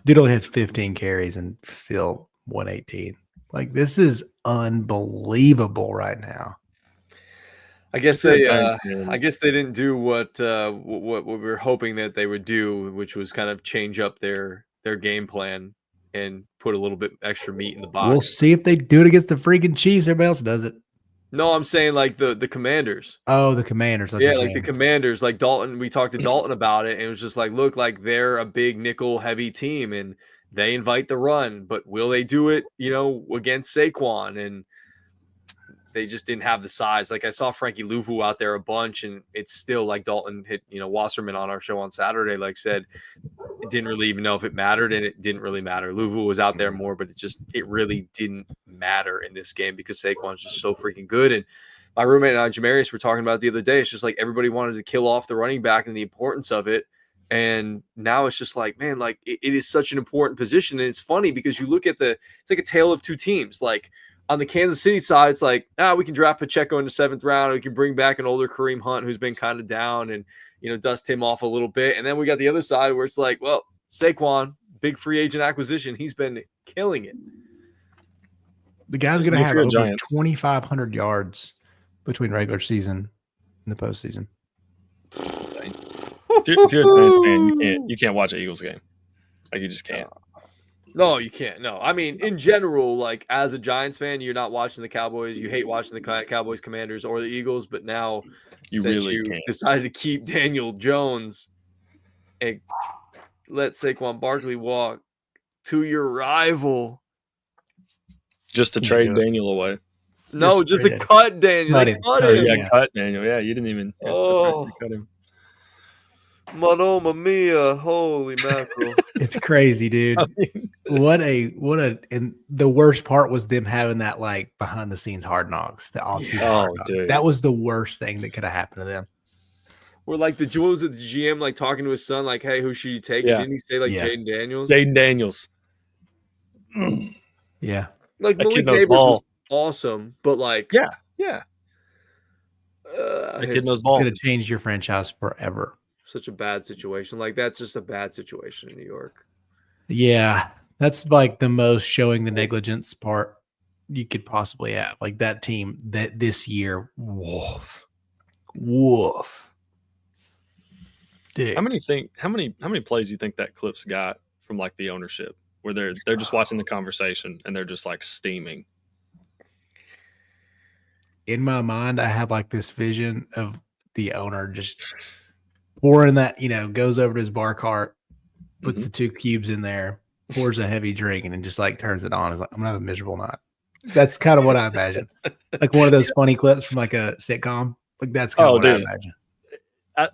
dude only had 15 carries and still 118. Like, this is unbelievable right now. I guess they didn't do what we were hoping that they would do, which was kind of change up their game plan and put a little bit extra meat in the box. We'll see if they do it against the freaking Chiefs. Everybody else does it. No, I'm saying like the Commanders. Oh, the Commanders. Yeah, like the Commanders. Like Dalton, we talked to Dalton about it, and it was just like, look, like they're a big nickel heavy team, and they invite the run, but will they do it, against Saquon? And they just didn't have the size. Like I saw Frankie Louvu out there a bunch, and it's still like Dalton hit, Wasserman on our show on Saturday, like said, it didn't really even know if it mattered, and it didn't really matter. Louvu was out there more, but it really didn't matter in this game because Saquon's just so freaking good. And my roommate and I, Jamarius, were talking about it the other day. It's just like everybody wanted to kill off the running back and the importance of it. And now it's just like, man, like it is such an important position. And it's funny because you look at it's like a tale of two teams. Like on the Kansas City side, it's like, we can draft Pacheco in the 7th round. We can bring back an older Kareem Hunt who's been kind of down and, dust him off a little bit. And then we got the other side where it's like, well, Saquon, big free agent acquisition. He's been killing it. The guy's going to have over Giants. 2,500 yards between regular season and the postseason. If you're a Giants fan, you can't watch an Eagles game. Like, you just can't. No, you can't. No, I mean, in general, like as a Giants fan, you're not watching the Cowboys. You hate watching the Cowboys, Commanders, or the Eagles. But now, you really can't. Decided to keep Daniel Jones and let Saquon Barkley walk to your rival. Just to trade Daniel away. No, just to cut Daniel. Cut him. Yeah, cut Daniel. Yeah, you didn't even. Yeah, oh, right, cut him. Mamma mia! Holy mackerel! It's crazy, dude. What a and the worst part was them having that like behind the scenes Hard Knocks, the offseason. Hard Knocks. Dude. That was the worst thing that could have happened to them. Or like the GM like talking to his son, like, "Hey, who should you take?" Yeah. Didn't he say like Jaden Daniels? Jaden Daniels. Yeah. Like Malik Neighbors was awesome, but like, yeah. That kid knows ball. It's going to change your franchise forever. Such a bad situation. Like that's just a bad situation in New York. Yeah, that's like the most showing the negligence part you could possibly have. Like that team that this year, woof. Dude. How many plays do you think that clip's got from like the ownership where they're just watching the conversation and they're just like steaming? In my mind, I have like this vision of the owner just pouring that, goes over to his bar cart, puts the 2 cubes in there, pours a heavy drink, and then just like turns it on. It's like, I'm gonna have a miserable night. That's kind of what I imagine. Like one of those funny clips from like a sitcom. Like that's kind of what I imagine.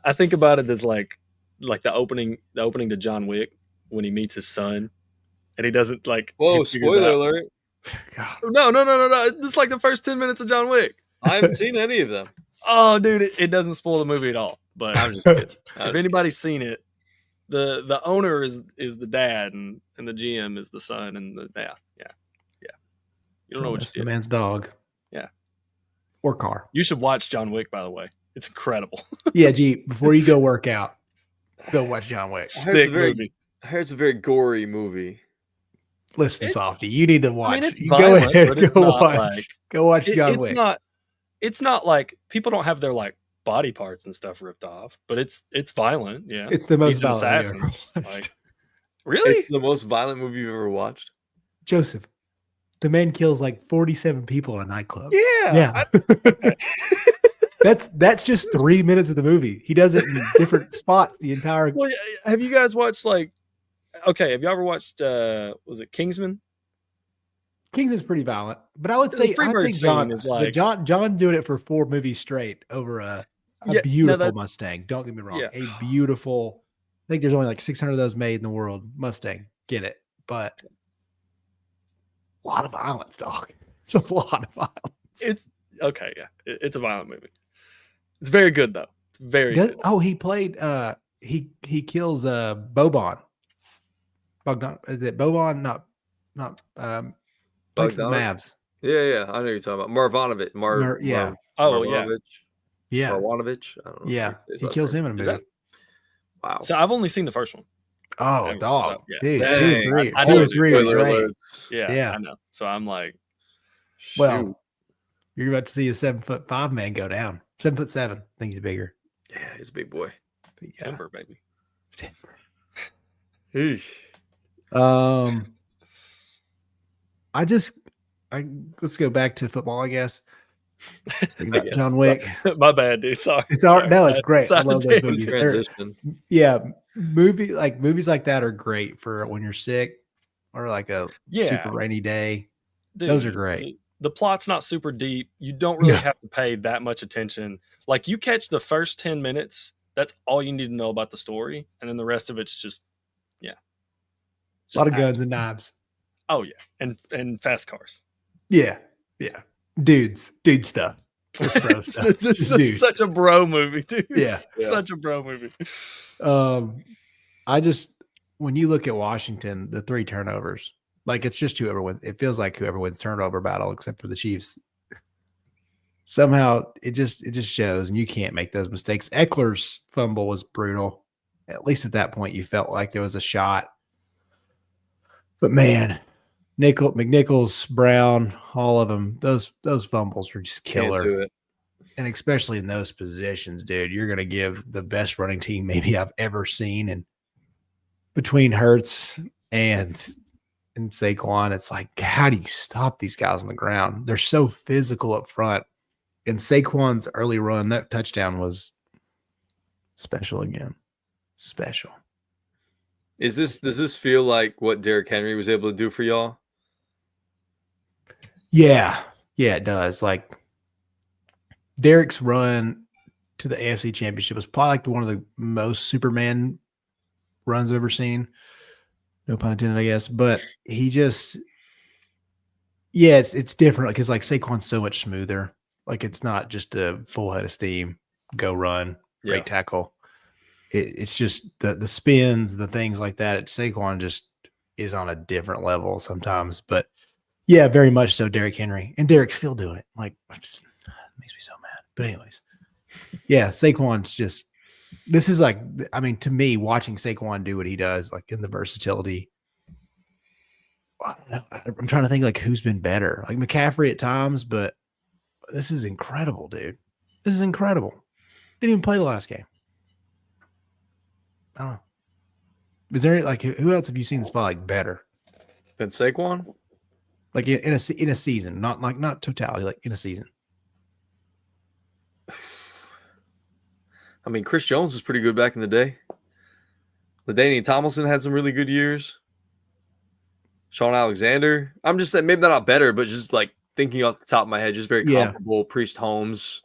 I think about it as like the opening to John Wick when he meets his son, and he doesn't like. Whoa! Spoiler alert! God. No! This is like the first 10 minutes of John Wick. I haven't seen any of them. Oh, dude! It doesn't spoil the movie at all. But I'm just kidding. If anybody's seen it, the owner is the dad and the GM is the son and yeah. You don't know what you see. The man's dog. Yeah. Or car. You should watch John Wick, by the way. It's incredible. Yeah, before you go work out, go watch John Wick. Sick movie. I heard it's a very gory movie. Listen, Softy, you need to watch. I mean, it's violent, but it's go watch John Wick. It's not like people don't have their like body parts and stuff ripped off, but it's violent. Yeah, it's the most violent assassin. Like, really? It's the most violent movie you've ever watched. Joseph, the man kills like 47 people in a nightclub. Yeah. That's just 3 minutes of the movie. He does it in different spots the entire. Well, have you guys watched like? Okay, have you ever watched? Was it Kingsman? Kingsman's pretty violent, but I would say I think John is like John doing it for 4 movies straight over a beautiful Mustang. Don't get me wrong, a beautiful. I think there's only like 600 of those made in the world. Mustang, get it, but a lot of violence, dog. It's a lot of violence. It's okay, yeah. It's a violent movie. It's very good though. It's very good. Oh, he played. He kills Boban. Bogdan, is it Boban? Not. Played for the Mavs. Yeah. I know you're talking about Marvanovic. Yeah. Marvanovic. Yeah. Marvanovic. I don't know. Yeah. He kills him in a movie. Wow. So I've only seen the first one. Oh, dog. So, dude. Dang. 2 and 3. I 2 and 3 are great. Yeah. I know. So I'm like, well, you're about to see a 7'5" man go down. 7'7". I think he's bigger. Yeah, he's a big boy. Timber, baby. Let's go back to football, I guess. Think about John Wick. My bad, dude. Sorry. It's great. I love those movies. Movies like that are great for when you're sick or like a super rainy day. Dude, those are great. The plot's not super deep. You don't really have to pay that much attention. Like you catch the first 10 minutes, that's all you need to know about the story, and then the rest of it's just a lot of guns and knives. Oh yeah, and fast cars. Yeah. Dude stuff. Bro stuff. This is such a bro movie, dude. Yeah. Such a bro movie. when you look at Washington, the 3 turnovers, like it's just whoever wins. It feels like whoever wins turnover battle, except for the Chiefs. Somehow it just shows, and you can't make those mistakes. Eckler's fumble was brutal. At least at that point, you felt like there was a shot. But man, McNichols, Brown, all of them, those fumbles were just killer. Can't do it. And especially in those positions, dude, you're going to give the best running team maybe I've ever seen. And between Hurts and Saquon, it's like, how do you stop these guys on the ground? They're so physical up front. And Saquon's early run, that touchdown was special again. Special. Does this feel like what Derrick Henry was able to do for y'all? Yeah. Yeah, it does. Like Derrick's run to the AFC Championship was probably like one of the most Superman runs I've ever seen. No pun intended, I guess. But he just, yeah, it's different because like Saquon's so much smoother. Like it's not just a full head of steam, go run, great tackle. It's just the spins, the things like that. Saquon just is on a different level sometimes. But yeah, very much so Derrick Henry. And Derrick's still doing it. Like, it just makes me so mad. But anyways, yeah, Saquon's just, this is like, I mean, to me, watching Saquon do what he does, like in the versatility, I don't know. I'm trying to think like who's been better. Like McCaffrey at times, but this is incredible, dude. This is incredible. Didn't even play the last game. I don't know. Is there like who else have you seen spot like better than Saquon? Like in a season, not totality, like in a season. I mean, Chris Jones was pretty good back in the day. LaDainian Tomlinson had some really good years. Sean Alexander. I'm just saying maybe they're not better, but just like thinking off the top of my head, just very comparable. Priest Holmes.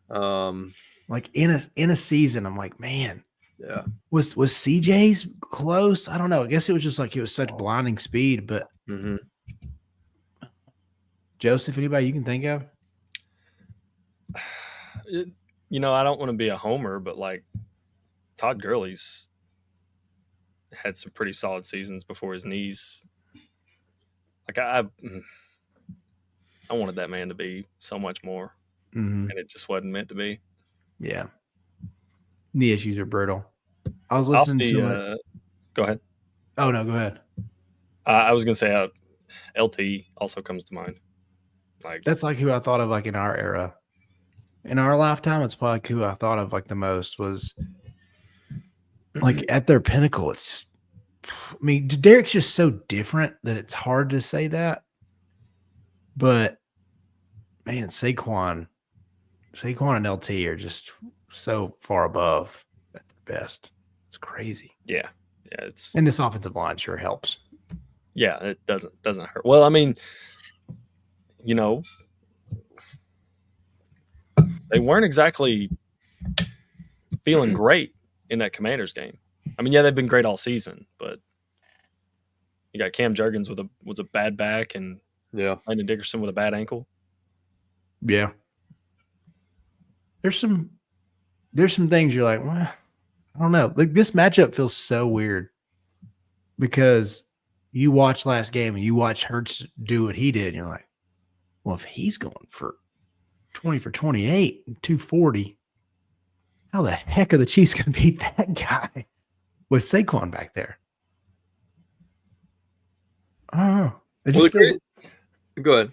Like in a season, I'm like, man. Yeah. Was CJ's close? I don't know. I guess it was just like it was such blinding speed, but Joseph, anybody you can think of? You know, I don't want to be a homer, but like Todd Gurley's had some pretty solid seasons before his knees. Like I wanted that man to be so much more, and it just wasn't meant to be. Yeah, knee issues are brutal. I was listening to. Go ahead. Oh no, go ahead. I was gonna say LT also comes to mind. Like that's like who I thought of like in our era. In our lifetime, it's probably who I thought of like the most was like at their pinnacle. It's just, I mean, Derrick's just so different that it's hard to say that. But man, Saquon and LT are just so far above at their best. It's crazy. Yeah. And this offensive line sure helps. Yeah, it doesn't hurt. Well, I mean, you know, they weren't exactly feeling great in that Commanders game. I mean, yeah, they've been great all season, but you got Cam Jurgens with a bad back and Landon Dickerson with a bad ankle. Yeah. There's some things you're like, well, I don't know. Like this matchup feels so weird because you watch last game and you watch Hurts do what he did, and you're like, well, if he's going for 20 for 28 and 240, how the heck are the Chiefs going to beat that guy with Saquon back there? I don't know. It just feels. Go ahead.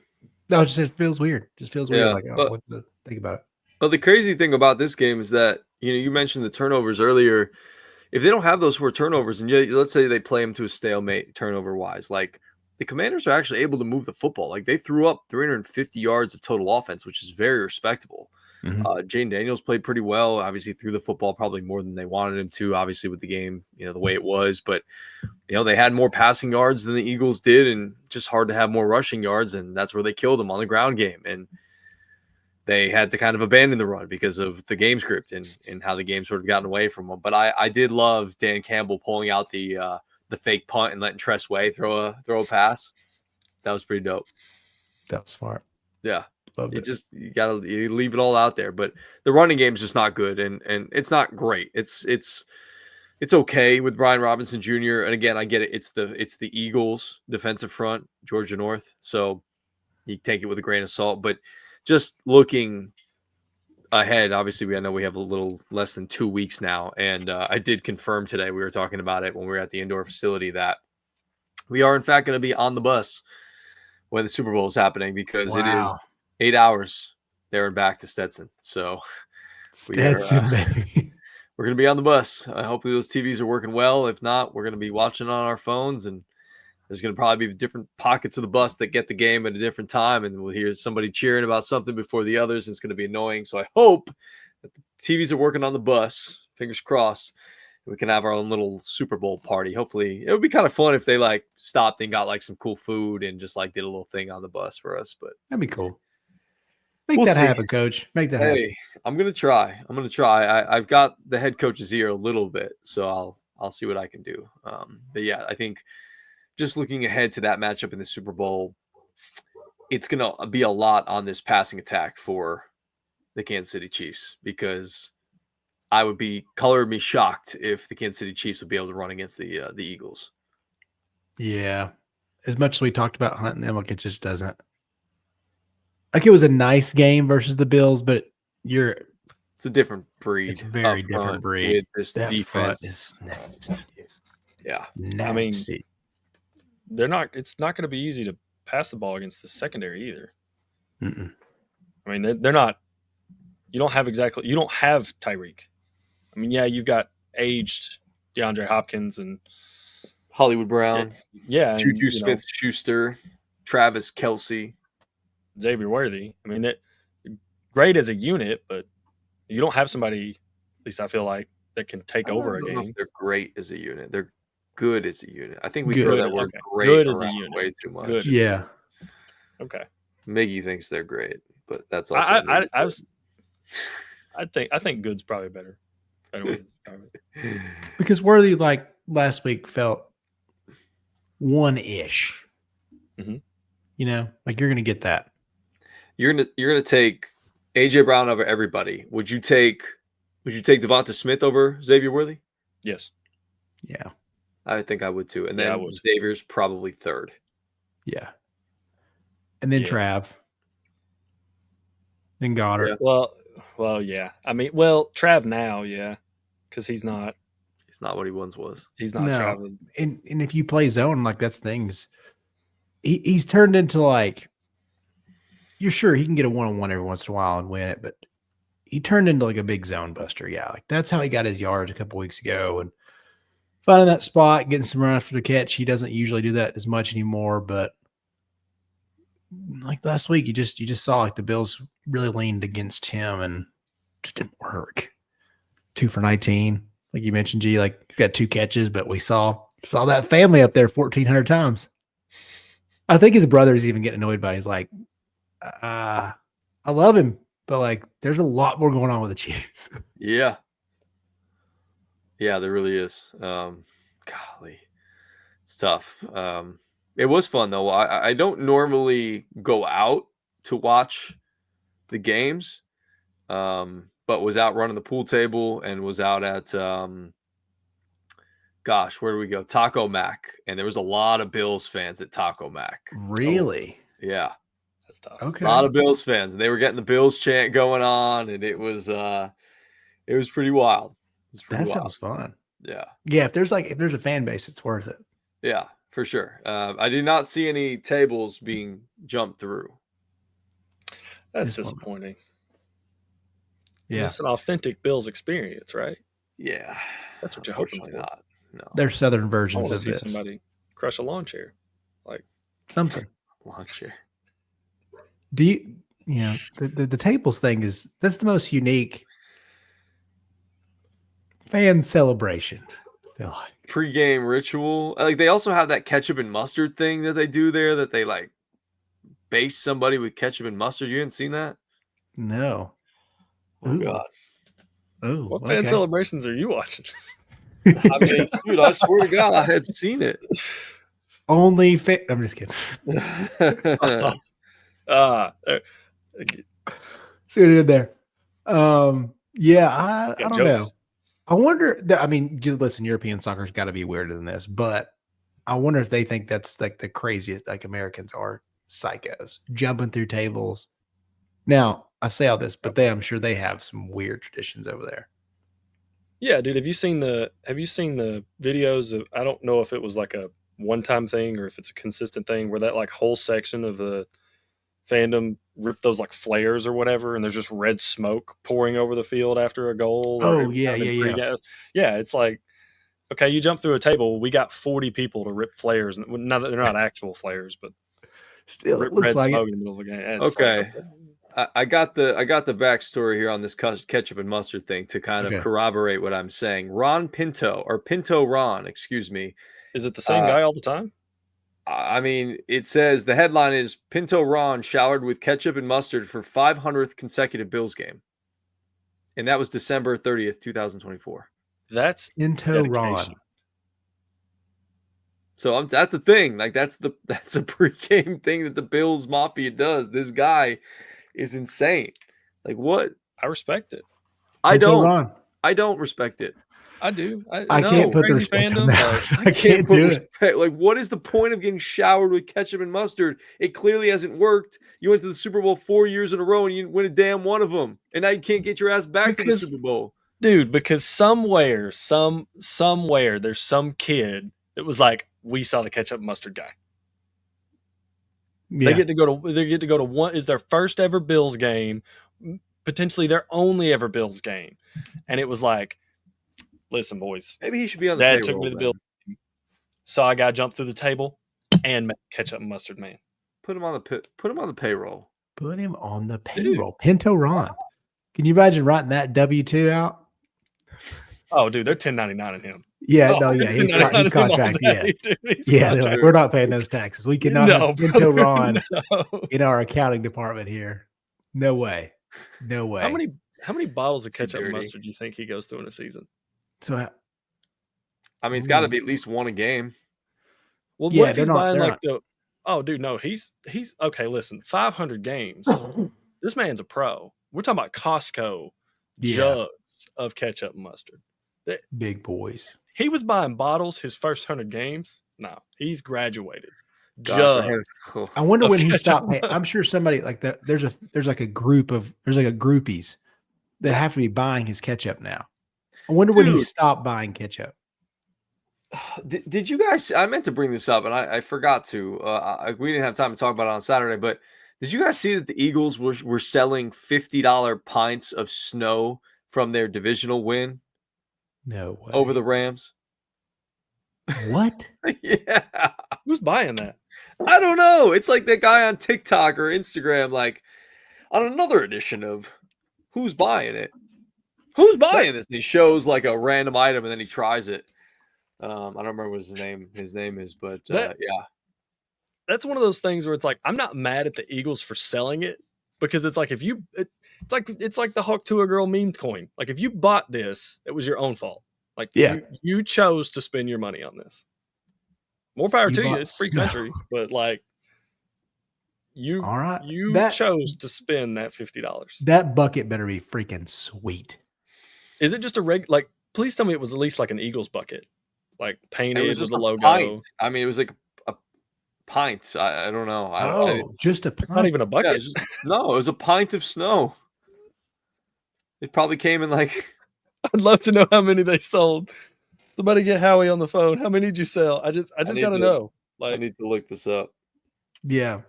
No, it feels weird. Just feels weird. Like I want to think about it. Well, the crazy thing about this game is that you mentioned the turnovers earlier. If they don't have those 4 turnovers, and let's say they play them to a stalemate turnover wise, like the Commanders are actually able to move the football. Like they threw up 350 yards of total offense, which is very respectable. Jane Daniels played pretty well. Obviously, threw the football probably more than they wanted him to. Obviously, with the game, the way it was, but they had more passing yards than the Eagles did, and just hard to have more rushing yards, and that's where they killed them on the ground game. And they had to kind of abandon the run because of the game script and how the game sort of gotten away from them. But I did love Dan Campbell pulling out the fake punt and letting Tress Way throw a pass. That was pretty dope. That was smart. Yeah. You gotta leave it all out there. But the running game is just not good and it's not great. It's it's okay with Brian Robinson Jr. And again, I get it. It's the Eagles defensive front, Georgia North. So you take it with a grain of salt. But just looking ahead, obviously, I know we have a little less than 2 weeks now. And I did confirm today, we were talking about it when we were at the indoor facility, that we are, in fact, going to be on the bus when the Super Bowl is happening, because it is 8 hours there and back to Stetson. So Stetson, baby. we're going to be on the bus. Hopefully those TVs are working well. If not, we're going to be watching on our phones, and there's going to probably be different pockets of the bus that get the game at a different time, and we'll hear somebody cheering about something before the others. And it's going to be annoying. So I hope that the TVs are working on the bus. Fingers crossed. We can have our own little Super Bowl party. Hopefully it would be kind of fun if they like stopped and got like some cool food and just like did a little thing on the bus for us. But that'd be cool. Make that happen, Coach. Make that happen. I'm gonna try. I've got the head coach's ear a little bit, so I'll see what I can do. But yeah, I think just looking ahead to that matchup in the Super Bowl, it's gonna be a lot on this passing attack for the Kansas City Chiefs, because I would be shocked if the Kansas City Chiefs would be able to run against the Eagles. Yeah, as much as we talked about hunting them, like, it just doesn't. Like, it was a nice game versus the Bills, but it's a different breed. It's a very different breed. With this defense is nasty. Yeah, nasty. I mean, it's not going to be easy to pass the ball against the secondary either. Mm-mm. I mean, they're not. You don't have Tyreek. I mean, yeah, you've got aged DeAndre Hopkins and Hollywood Brown, yeah, Juju Smith-Schuster, Travis Kelce, Xavier Worthy. I mean, they're great as a unit, but you don't have somebody, at least I feel like, that can take over a game. They're great as a unit. They're good as a unit. I think we Good. throw that word great good as a around unit. way too much. Good. Yeah. Okay. Miggy thinks they're great, but that's also I think good's probably better. Because Worthy, like last week, felt one-ish. Mm-hmm. You know, like, you're gonna get that. You're gonna take AJ Brown over everybody. Would you take Devonta Smith over Xavier Worthy? Yes. Yeah. I think I would too. And then Xavier's probably third. Yeah. And then Trav. Then Goddard. Yeah. Well, yeah. I mean, Trav now, yeah, because he's not what he once was. He's not traveling. And if you play zone, like, that's things. He's turned into, like, you're sure he can get a one-on-one every once in a while and win it, but he turned into like a big zone buster. Yeah, like, that's how he got his yards a couple weeks ago, and finding that spot, getting some run after the catch. He doesn't usually do that as much anymore, but like last week, you just saw like the Bills really leaned against him and just didn't work. 2 for 19, like you mentioned, G. Like, got 2 catches, but we saw that family up there 1,400 times. I think his brother's even getting annoyed by it. He's like, I love him, but like, there's a lot more going on with the Chiefs. Yeah, there really is. Golly, it's tough. It was fun though. I don't normally go out to watch the games, but was out running the pool table and was out at where do we go? Taco Mac, and there was a lot of Bills fans at Taco Mac. Really? Oh, yeah. That's tough. Okay. A lot of Bills fans, and they were getting the Bills chant going on, and it was pretty wild. That sounds fun. Yeah. Yeah, if there's a fan base, it's worth it. Yeah, for sure. I did not see any tables being jumped through. That's disappointing. Yeah. It's an authentic Bills experience, right? Yeah. That's what you're hoping for. Not. No. They're southern I versions want to of see this. somebody crush a lawn chair. Like Something. Lawn chair. Do you know, the tables thing that's the most unique fan celebration, I feel like. Pre-game ritual. Like, they also have that ketchup and mustard thing that they do there, that they like base somebody with ketchup and mustard. You hadn't seen that? No. Oh God. Oh, what fan celebrations are you watching? I mean, dude, I swear to God, I had seen it. Only I'm just kidding. See what I did there. Yeah, I don't know. I wonder. I mean, listen, European soccer's got to be weirder than this, but I wonder if they think that's like the craziest. Like Americans are psychos, jumping through tables. Now, I say all this, but I'm sure they have some weird traditions over there. Yeah, dude. Have you seen the videos of? I don't know if it was like a one-time thing or if it's a consistent thing where that like whole section of the fandom ripped those like flares or whatever, and there's just red smoke pouring over the field after a goal. Oh yeah, yeah. Yeah, it's like, okay, you jump through a table. We got 40 people to rip flares, and now that they're not actual flares, but still rip it looks red like smoke it. in the middle of the game. It's Okay. like, I got the backstory here on this ketchup and mustard thing to kind of corroborate what I'm saying. Ron Pinto, or Pinto Ron, excuse me. Is it the same guy all the time? I mean, it says the headline is Pinto Ron showered with ketchup and mustard for 500th consecutive Bills game. And that was December 30th, 2024. That's Pinto Ron. So that's the thing. Like that's a pregame thing that the Bills Mafia does. This guy is insane. Like what? I respect it. I don't respect it. I do. I can't put the respect on that. I can't put do respect. it. Like, what is the point of getting showered with ketchup and mustard? It clearly hasn't worked. You went to the Super Bowl 4 years in a row and you didn't win a damn one of them. And now you can't get your ass back to the Super Bowl. Dude, because somewhere, there's some kid that was like, we saw the ketchup and mustard guy. Yeah. They get to go to one is their first ever Bills game, potentially their only ever Bills game. And it was like, listen, boys. Maybe he should be on the Dad payroll. Took me to the Bills. Saw a guy jump through the table and make ketchup and mustard man. Put him on the payroll. Put him on the payroll. Dude. Pinto Ron. Can you imagine writing that W-2 out? Oh, dude, they're 1099 in him. Yeah, he's contract. Yeah, they're like, we're not paying those taxes. We cannot have Pinto Ron in our accounting department here. No way. How many bottles of ketchup and mustard do you think he goes through in a season? So, I mean, it's got to be at least one a game. Well, what if he's buying like the? Oh, dude, no, he's okay. Listen, 500 games. This man's a pro. We're talking about Costco jugs of ketchup and mustard. Big boys. He was buying bottles his first 100 games. No, he's graduated. Cool. I wonder when he stopped paying. I'm sure somebody like that. There's like a groupies that have to be buying his ketchup now. I wonder when he stopped buying ketchup. Did you guys? I meant to bring this up, and I forgot to. We didn't have time to talk about it on Saturday, but did you guys see that the Eagles were selling $50 pints of snow from their divisional win? No way. Over the Rams. What? Yeah. Who's buying that? I don't know. It's like that guy on TikTok or Instagram, like on another edition of Who's Buying It? Who's buying this? And he shows like a random item and then he tries it. I don't remember what his name is, but yeah. That's one of those things where it's like, I'm not mad at the Eagles for selling it because it's like, it's like the Hawk to a Girl meme coin. Like if you bought this, it was your own fault. Like you chose to spend your money on this. More power to you. It's free country, but like you chose to spend that $50. That bucket better be freaking sweet. Is it just like, please tell me it was at least like an Eagles bucket, like painted with the logo. Pint. I mean, it was like a pint. I don't know. Just a pint. It's not even a bucket. No, it was a pint of snow. It probably came in like. I'd love to know how many they sold. Somebody get Howie on the phone. How many did you sell? I just got to know. Like, I need to look this up. Yeah,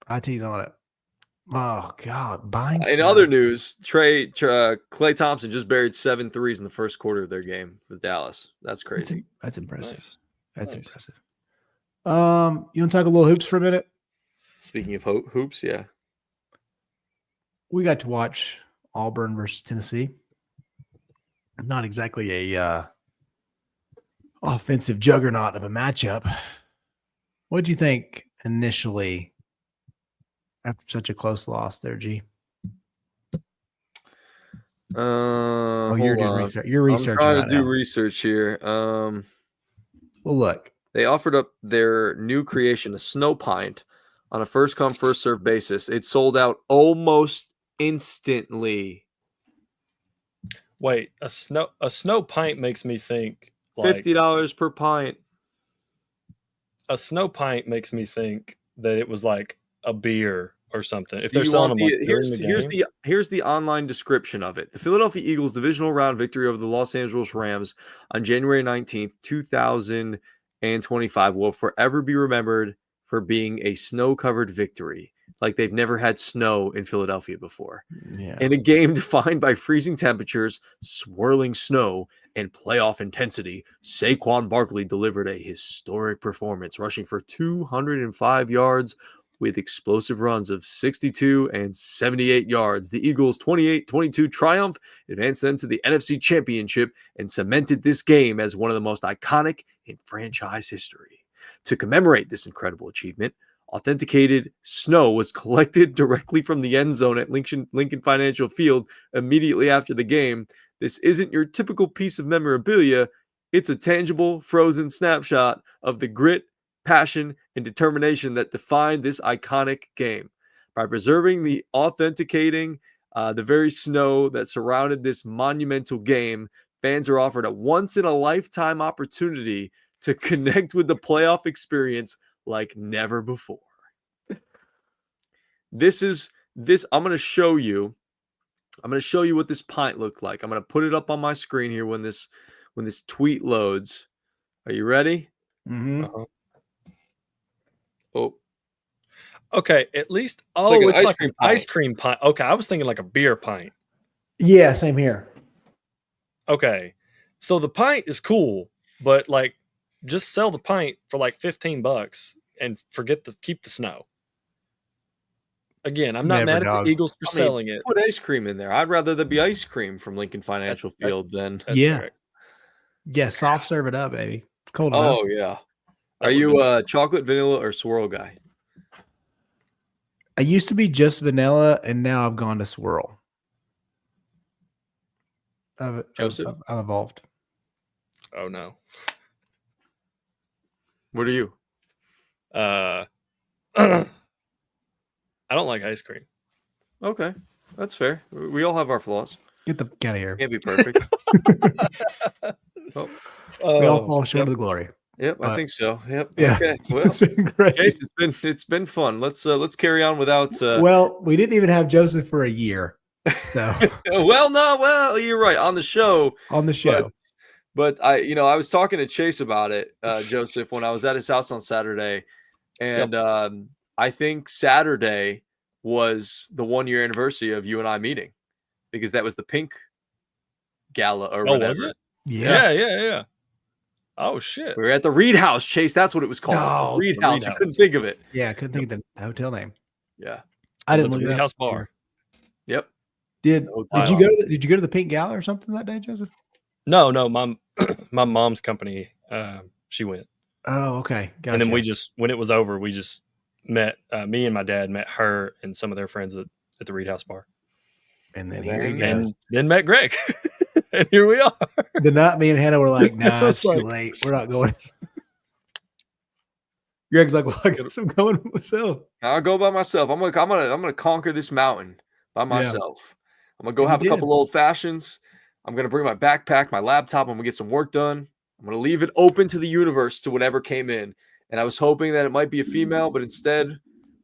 IT's on it. Oh God, buying. In other news, Clay Thompson just buried 7 threes in the first quarter of their game with Dallas. That's crazy. That's impressive. Nice. That's impressive. You want to talk a little hoops for a minute? Speaking of hoops, yeah. We got to watch Auburn versus Tennessee. Not exactly a offensive juggernaut of a matchup. What did you think initially after such a close loss there, G? You're doing research. You're researching. I'm trying to do research here. Well, look. They offered up their new creation, a snow pint, on a first come, first served basis. It sold out almost instantly. Wait, a snow pint makes me think like $50 per pint. a snow pint makes me think that it was like a beer or something. If Do they're you selling want them like the during the game, here's the online description of it. The Philadelphia Eagles divisional round victory over the Los Angeles Rams on January 19th, 2025 will forever be remembered for being a snow-covered victory, like they've never had snow in Philadelphia before. Yeah. In a game defined by freezing temperatures, swirling snow, and playoff intensity, Saquon Barkley delivered a historic performance, rushing for 205 yards with explosive runs of 62 and 78 yards. The Eagles' 28-22 triumph advanced them to the NFC Championship and cemented this game as one of the most iconic in franchise history. To commemorate this incredible achievement, authenticated snow was collected directly from the end zone at Lincoln Financial Field immediately after the game. This isn't your typical piece of memorabilia. It's a tangible, frozen snapshot of the grit, passion, and determination that defined this iconic game. By preserving the authenticating the very snow that surrounded this monumental game, fans are offered a once-in-a-lifetime opportunity to connect with the playoff experience like never before. I'm going to show you what this pint looked like. I'm going to put it up on my screen here when this tweet loads. Are you ready? Mm-hmm. uh-huh. Oh, Okay, at least like it's an ice cream pint. Okay, I was thinking like a beer pint. Yeah, same here. Okay, so the pint is cool, but like just sell the pint for like $15 and keep the snow. Again, I'm not Never, mad at dog. the Eagles for selling it. Put ice cream in there. I'd rather there be ice cream from Lincoln Financial Field than. That's Yeah. correct. Yeah, soft serve it up, baby. It's cold enough. Oh yeah. That Are would've you been- a chocolate, vanilla, or swirl guy? I used to be just vanilla, and now I've gone to swirl. Joseph? I've evolved. Oh no. What are you? I don't like ice cream. Okay, that's fair. We all have our flaws. Get the out of here. Can't be perfect. We all fall short of the glory. Yep, I But- think so. Yep. Yeah. Okay. Well, It's been great. Chase, it's been fun. Let's carry on without. Well, we didn't even have Joseph for a year. So Well, you're right on the show. on the show. But I was talking to Chase about it, Joseph, when I was at his house on Saturday, and I think Saturday was the 1-year anniversary of you and I meeting, because that was the pink gala or whatever. Was it? Yeah. Oh shit. We were at the Reed House, Chase. That's what it was called. No, The Reed the House. Reed I couldn't House. think of it. Yeah, I couldn't think of the hotel name. Yeah. I didn't The look it Reed up. House bar. Yep. Did No you go to did you go to the Pink Gala or something that day, Joseph? No, my mom's company. She went, Oh, okay. Gotcha. and then when it was over, we just met. Me and my dad met her and some of their friends at the Reed House bar, and then And here he then- goes. and then met Greg, and here we are. The night me and Hannah were like, nah, It's it's too like- late. We're not going. Greg's like, well, I guess I'm going myself. I'll go by myself. I'm gonna conquer this mountain by myself. I'm gonna go You have a did. couple old fashions. I'm gonna bring my backpack, my laptop. I'm gonna get some work done. I'm gonna leave it open to the universe, to whatever came in. And I was hoping that it might be a female, but instead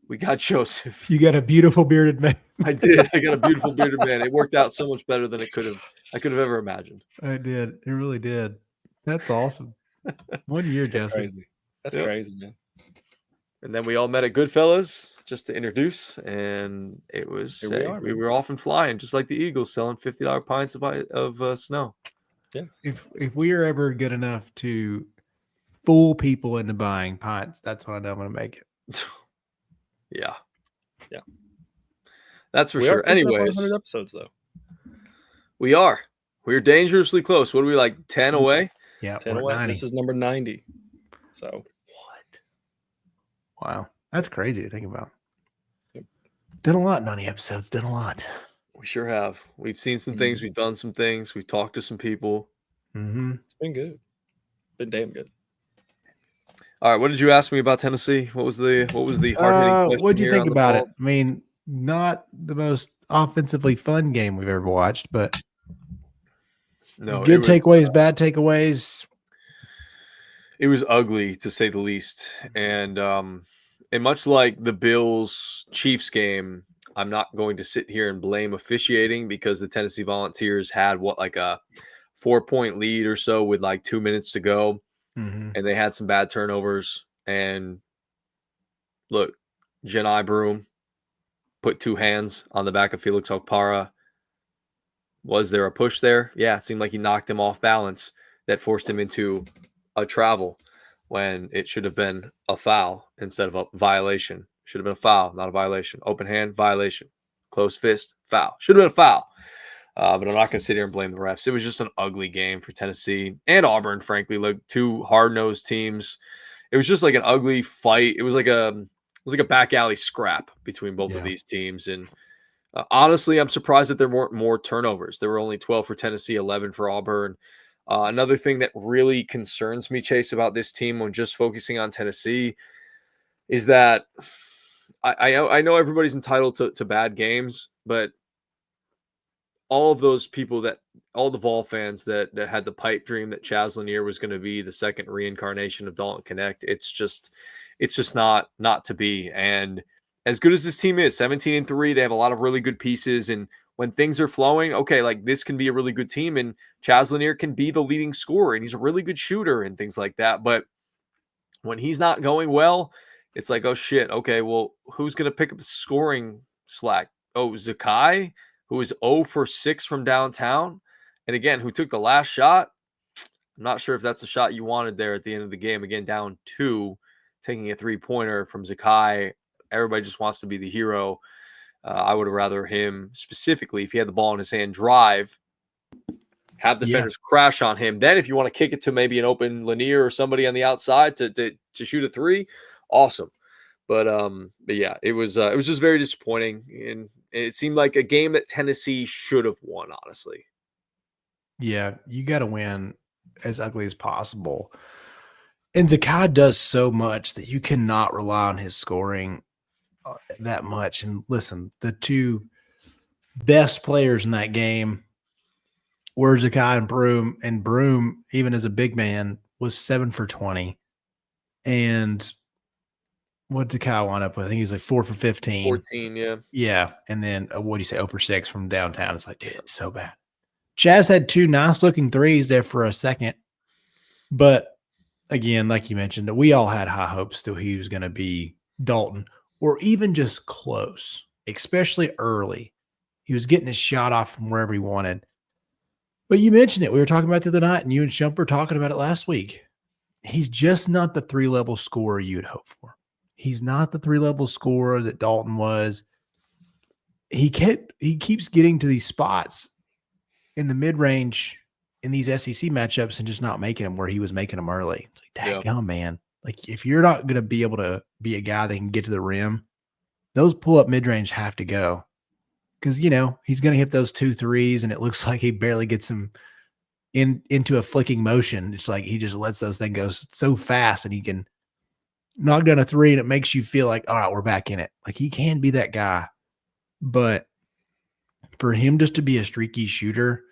we got Joseph. You got a beautiful bearded man. I did. I got a beautiful bearded man. It worked out so much better than I could have ever imagined. I did. It really did. That's awesome. 1 year, That's Joseph. crazy. That's Yep. crazy, man. And then we all met at Goodfellas just to introduce, and it was Here we are, we man. were off and flying, just like the Eagles, selling $50 pints of snow. If we are ever good enough to fool people into buying pints, that's when I know I'm going to make it. Yeah. Yeah. That's for We are sure. coming up on Anyways, 100 episodes though. we're dangerously close. What are we, like 10 away? Yeah, 10 we're at away. 90. This is number 90. So Wow. That's crazy to think about. Yep. Done a lot, 90 episodes. Done a lot. We sure have. We've seen some things. We've done some things. We've talked to some people. Mm-hmm. it's been good. Been damn good. All right. What did you ask me about Tennessee? What was the hard hitting question? What do you here think on the about it? call? I mean, not the most offensively fun game we've ever watched, but No, Good takeaways, bad takeaways. it was ugly to say the least. And much like the Bills Chiefs game, I'm not going to sit here and blame officiating because the Tennessee Volunteers had like a 4-point lead or so with like 2 minutes to go, Mm-hmm. and they had some bad turnovers. And look, Jedi Broom put 2 hands on the back of Felix Okpara. Was there a push there? Yeah, it seemed like he knocked him off balance that forced him into a travel when it should have been a foul instead of a violation. Should have been a foul, not a violation. Open hand, violation. Closed fist, foul. Should have been a foul. But I'm not going to sit here and blame the refs. It was just an ugly game for Tennessee and Auburn, frankly. Like 2 hard-nosed teams. It was just like an ugly fight. It was like a back alley scrap between both of these teams. And honestly, I'm surprised that there weren't more turnovers. There were only 12 for Tennessee, 11 for Auburn. Another thing that really concerns me, Chase, about this team when just focusing on Tennessee is that I know everybody's entitled to bad games, but all of those people all the Vol fans that had the pipe dream that Chaz Lanier was going to be the second reincarnation of Dalton Connect, it's just not to be. And as good as this team is, 17-3, they have a lot of really good pieces. And when things are flowing, okay, like this can be a really good team, and Chaz Lanier can be the leading scorer, and he's a really good shooter and things like that. But when he's not going well, it's like, oh shit, okay, well, who's going to pick up the scoring slack? Oh, Zakai, who is 0 for 6 from downtown, and again, who took the last shot. I'm not sure if that's the shot you wanted there at the end of the game. Again, down 2, taking a 3-pointer from Zakai. Everybody just wants to be the hero. I would have rather him specifically, if he had the ball in his hand, drive, have defenders crash on him. Then if you want to kick it to maybe an open Lanier or somebody on the outside to shoot a 3, awesome. But yeah, it was just very disappointing, and it seemed like a game that Tennessee should have won, honestly. Yeah, you got to win as ugly as possible. And Zakai does so much that you cannot rely on his scoring that much. And listen, the 2 best players in that game were Zakai and Broom. And Broom, even as a big man, was 7 for 20. And what did Zakai wind up with? I think he was like 4 for 15. 14, yeah. Yeah. And then what do you say, 0 for 6 from downtown? It's like, dude, it's so bad. Chaz had 2 nice-looking threes there for a second. But again, like you mentioned, we all had high hopes that he was going to be Dalton or even just close, especially early. He was getting his shot off from wherever he wanted. But you mentioned it. We were talking about it the other night, and you and Shump were talking about it last week. He's just not the 3-level scorer you'd hope for. He's not the 3-level scorer that Dalton was. He keeps getting to these spots in the mid-range in these SEC matchups and just not making them where he was making them early. It's like, dang, man. Like, if you're not going to be able to be a guy that can get to the rim, those pull-up mid-range have to go. Because, he's going to hit those 2 threes, and it looks like he barely gets them into a flicking motion. It's like he just lets those things go so fast, and he can knock down a 3, and it makes you feel like, all right, we're back in it. Like, he can be that guy. But for him just to be a streaky shooter,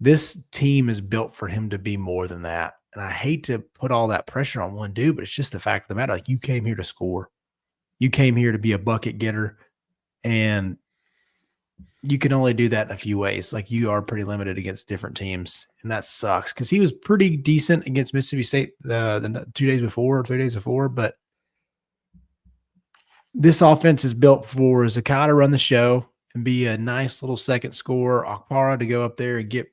this team is built for him to be more than that. And I hate to put all that pressure on one dude, but it's just the fact of the matter. Like, you came here to score. You came here to be a bucket getter. And you can only do that in a few ways. Like, you are pretty limited against different teams. And that sucks because he was pretty decent against Mississippi State the 3 days before. But this offense is built for Zakai to run the show and be a nice little second scorer. Okpara to go up there and get,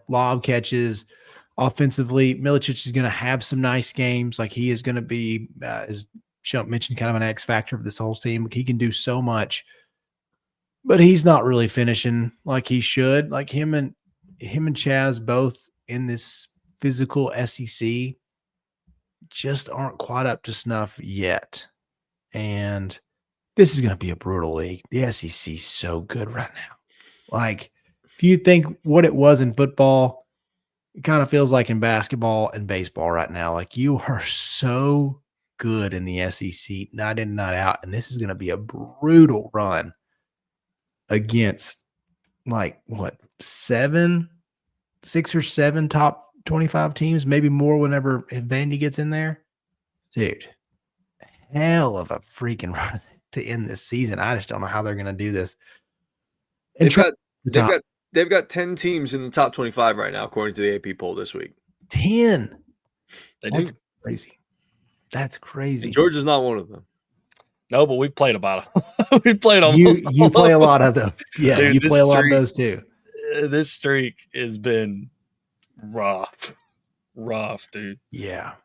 lob catches. Offensively, Milicic is going to have some nice games. Like, he is going to be, as Shump mentioned, kind of an X factor for this whole team. He can do so much, but he's not really finishing like he should. Like, him and Chaz both in this physical SEC just aren't quite up to snuff yet. And this is going to be a brutal league. The SEC is so good right now. Like, if you think what it was in football, it kind of feels like in basketball and baseball right now. Like, you are so good in the SEC, night in, night out. And this is going to be a brutal run against, 7 6 or 7 top 25 teams, maybe more whenever if Vandy gets in there. Dude, hell of a freaking run to end this season. I just don't know how they're going to do this. And They've got 10 teams in the top 25 right now, according to the AP poll this week. 10. That's crazy. That's crazy. And Georgia's not one of them. No, but we played about them. We played almost. You play a lot of them. Yeah, dude, you play a lot of those too. This streak has been rough, dude. Yeah,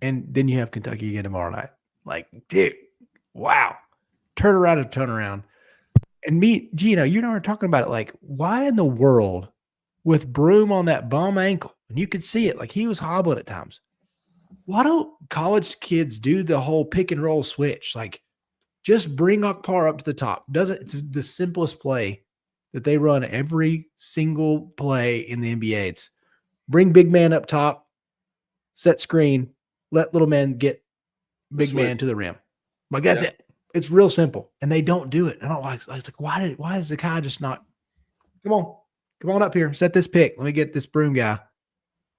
and then you have Kentucky again tomorrow night. Like, dude, wow, turn around. And me, Gino, you and I were talking about it. Like, why in the world, with Broom on that bum ankle, and you could see it, like he was hobbling at times. Why don't college kids do the whole pick and roll switch? Like, just bring Akpar up to the top. It's the simplest play that they run every single play in the NBA. It's bring big man up top, set screen, let little man get big man to the rim. Like, that's it. It's real simple. And they don't do it. I don't like, it's like, why is the guy just not, come on up here, set this pick. Let me get this Broom guy,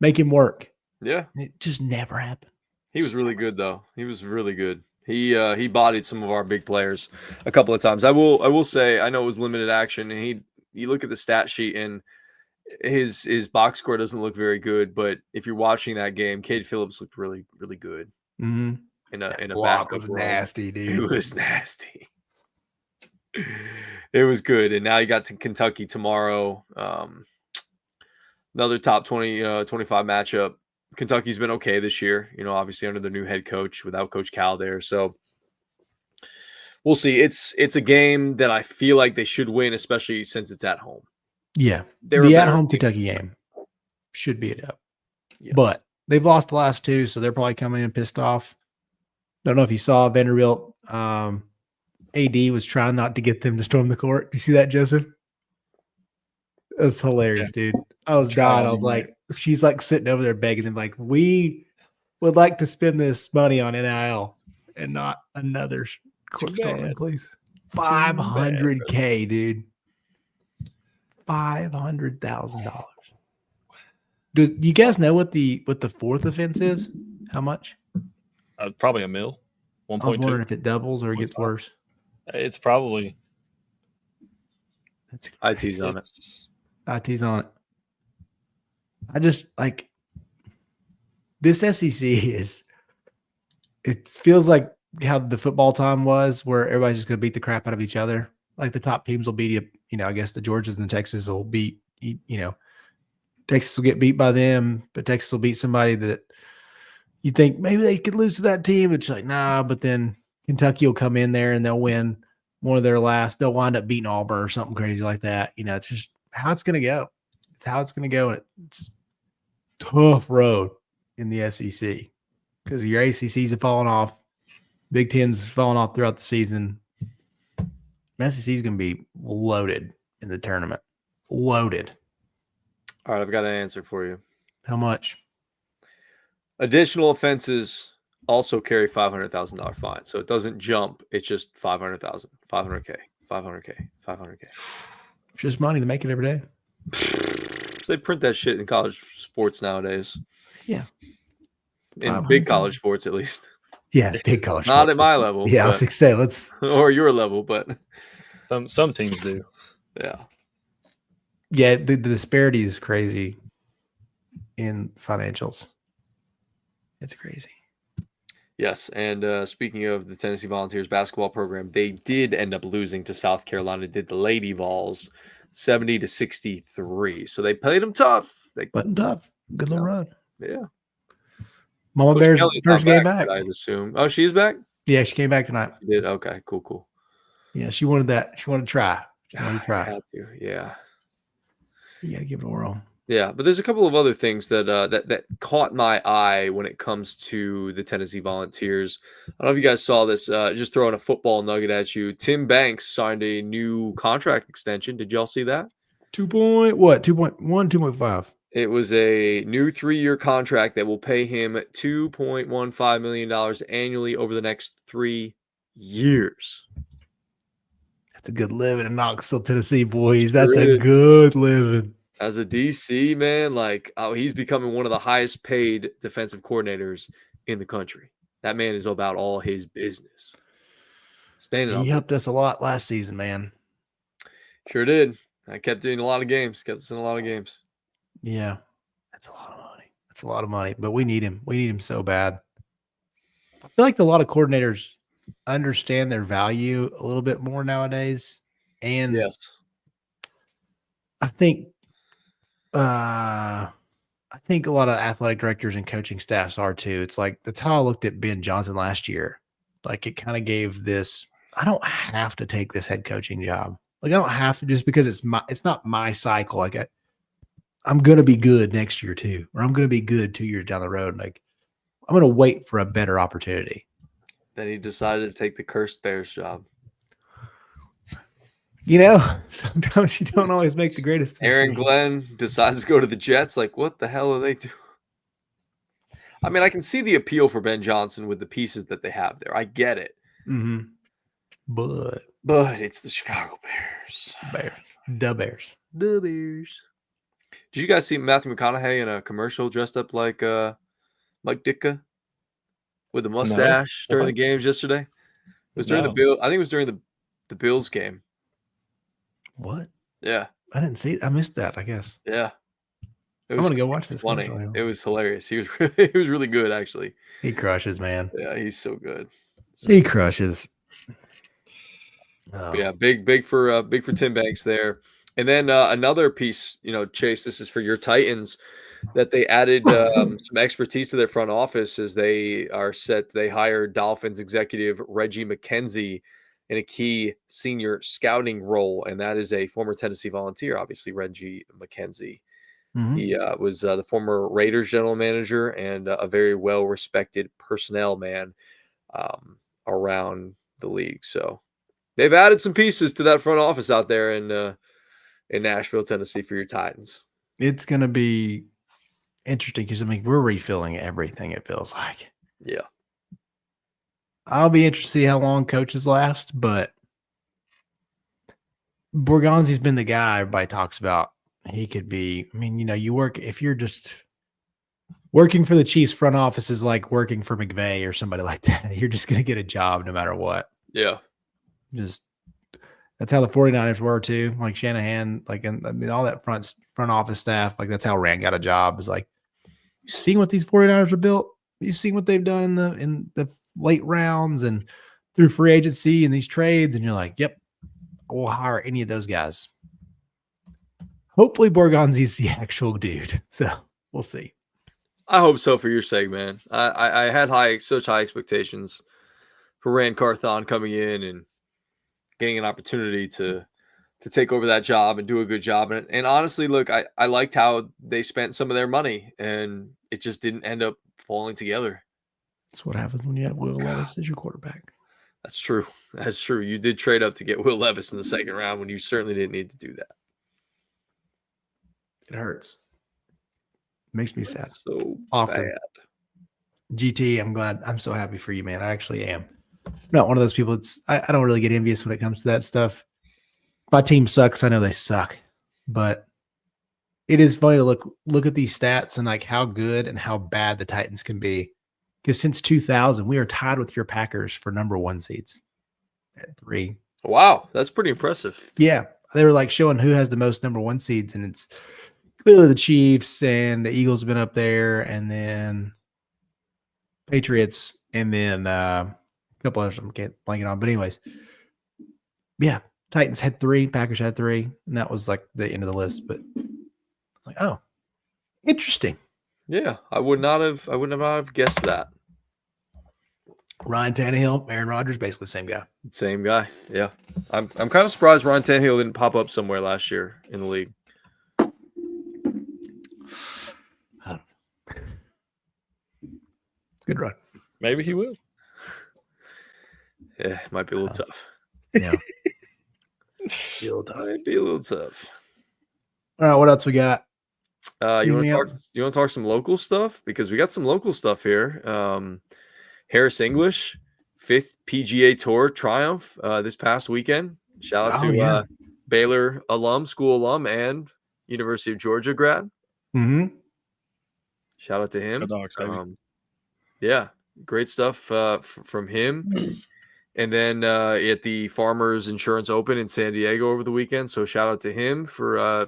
make him work. Yeah. And it just never happened. He was really good though. He was really good. He bodied some of our big players a couple of times. I will say, I know it was limited action, and you look at the stat sheet and his box score doesn't look very good, but if you're watching that game, Cade Phillips looked really, really good. Mm-hmm. In a block backup was role. nasty, dude. It was nasty. It was good. And now you got to Kentucky tomorrow. Another top 20, 25 matchup. Kentucky's been okay this year, obviously under the new head coach without Coach Cal there. So we'll see. It's a game that I feel like they should win, especially since it's at home. Yeah. The at-home Kentucky game should be it up. Yes. But they've lost the last two, so they're probably coming in pissed off. Don't know if you saw Vanderbilt. AD was trying not to get them to storm the court. You see that, Joseph? That's hilarious, dude. I was dying. I was like, she's like sitting over there begging them, like, we would like to spend this money on NIL and not another court storming, please. $500K, dude. $500,000. Do you guys know what the fourth offense is? How much? Probably $1 million. 1.2. I was wondering if it doubles or it gets worse. It's probably. IT's on it. IT's on it. I just like this SEC is. It feels like how the football time was, where everybody's just going to beat the crap out of each other. Like the top teams will beat you. I guess the Georgias and the Texas will beat. Texas will get beat by them, but Texas will beat somebody that you think maybe they could lose to that team. It's like, nah, but then Kentucky will come in there and they'll win one of their last. They'll wind up beating Auburn or something crazy like that. It's just how it's going to go. It's how it's going to go. And it's tough road in the SEC because your ACCs have fallen off. Big Ten's fallen off throughout the season. SEC is going to be loaded in the tournament. Loaded. All right, I've got an answer for you. How much? Additional offenses also carry $500,000 fine. So it doesn't jump. It's just $500,000, $500K, $500K, $500K. It's just money to make it every day. They print that shit in college sports nowadays. Yeah. In big college sports, at least. Yeah, big college Not at my level. Yeah, I was going to say, let's. Or your level, but. Some teams do. Yeah. Yeah, the disparity is crazy in financials. It's crazy. Yes, and speaking of the Tennessee Volunteers basketball program, they did end up losing to South Carolina, did the Lady Vols, 70-63. So they played them tough. Button tough. Good little run. Yeah. Mama Coach Bear's Kelly's first game back. I'd assume. Oh, she's back? Yeah, she came back tonight. She did? Okay, cool. Yeah, she wanted that. She wanted to try. Had to, yeah. You got to give it a whirl. Yeah, but there's a couple of other things that caught my eye when it comes to the Tennessee Volunteers. I don't know if you guys saw this. Just throwing a football nugget at you. Tim Banks signed a new contract extension. Did y'all see that? 2.1, 2.5. It was a new 3-year contract that will pay him $2.15 million annually over the next 3 years. That's a good living in Knoxville, Tennessee, boys. That's a good living. As a DC, man, like, oh, he's becoming one of the highest paid defensive coordinators in the country. That man is about all his business. Standing He up. helped us a lot last season, man. Sure did. I kept doing a lot of games. Kept us in a lot of games. Yeah. That's a lot of money. That's a lot of money, but we need him. We need him so bad. I feel like a lot of coordinators understand their value a little bit more nowadays. And Yes. I think a lot of athletic directors and coaching staffs are too. It's like that's how I looked at Ben Johnson last year. Like it kind of gave this, I don't have to take this head coaching job. Like I don't have to just because it's not my cycle. Like I'm gonna be good next year too, or I'm gonna be good 2 years down the road. Like I'm gonna wait for a better opportunity. Then he decided to take the cursed Bears job. You know, sometimes you don't always make the greatest Aaron decisions. Glenn decides to go to the Jets. Like, what the hell are they doing? I mean, I can see the appeal for Ben Johnson with the pieces that they have there. I get it. Mm-hmm. But it's the Chicago Bears. The Bears. Did you guys see Matthew McConaughey in a commercial dressed up like Mike Ditka with a mustache during the games yesterday? It was during the Bill. I think it was during the Bills game. What? Yeah. I didn't see it. I missed that, I guess. Yeah. I'm gonna go watch this. Funny. It was hilarious. He was really good, actually. He crushes, man. Yeah, he's so good. He crushes. Yeah, big for Tim Banks there. And then another piece, Chase, this is for your Titans, that they added some expertise to their front office as they hired Dolphins executive Reggie McKenzie in a key senior scouting role, and that is a former Tennessee Volunteer, obviously, Reggie McKenzie. Mm-hmm. He was the former Raiders general manager and a very well-respected personnel man around the league. So they've added some pieces to that front office out there in Nashville, Tennessee for your Titans. It's going to be interesting because, we're refilling everything, it feels like. Yeah. I'll be interested to see how long coaches last, but Borgonzi's been the guy everybody talks about. He could be, if you're just working for the Chiefs front office is like working for McVay or somebody like that. You're just going to get a job no matter what. Yeah. That's how the 49ers were too. Like Shanahan, all that front office staff, like that's how Rand got a job. Is like, you seen what these 49ers are built? You've seen what they've done in the late rounds and through free agency and these trades, and you're like, yep, we'll hire any of those guys. Hopefully Borgonzi's the actual dude. So we'll see. I hope so for your sake, man. I had such high expectations for Rand Carthon coming in and getting an opportunity to take over that job and do a good job. And honestly, look, I liked how they spent some of their money, and it just didn't end up falling together. That's what happens when you have Will Levis as your quarterback. That's true. That's true. You did trade up to get Will Levis in the second round when you certainly didn't need to do that. It hurts. Makes me sad. So often. Bad. GT, I'm so happy for you, man. I actually am. I'm not one of those people I don't really get envious when it comes to that stuff. My team sucks. I know they suck, but it is funny to look at these stats and like how good and how bad the Titans can be. Because since 2000, we are tied with your Packers for number 1 seeds at 3. Wow, that's pretty impressive. Yeah, they were like showing who has the most number 1 seeds, and it's clearly the Chiefs, and the Eagles have been up there, and then Patriots, and then a couple others I can't blank on. But anyways, yeah, Titans had 3, Packers had 3, and that was like the end of the list. But I was like, oh, interesting. Yeah, I would not have guessed that. Ryan Tannehill, Aaron Rodgers, basically the same guy. Same guy. Yeah, I'm kind of surprised Ryan Tannehill didn't pop up somewhere last year in the league. Good run. Maybe he will. Yeah, it might be a little tough. Yeah. Might be a little tough. All right, what else we got? You want to talk some local stuff? Because we got some local stuff here. Harris English, 5th PGA Tour triumph this past weekend. Shout out to Baylor school alum, and University of Georgia grad. Mm-hmm. Shout out to him. Go Dogs, baby. Yeah, great stuff from him. And then at the Farmers Insurance Open in San Diego over the weekend. So shout out to him for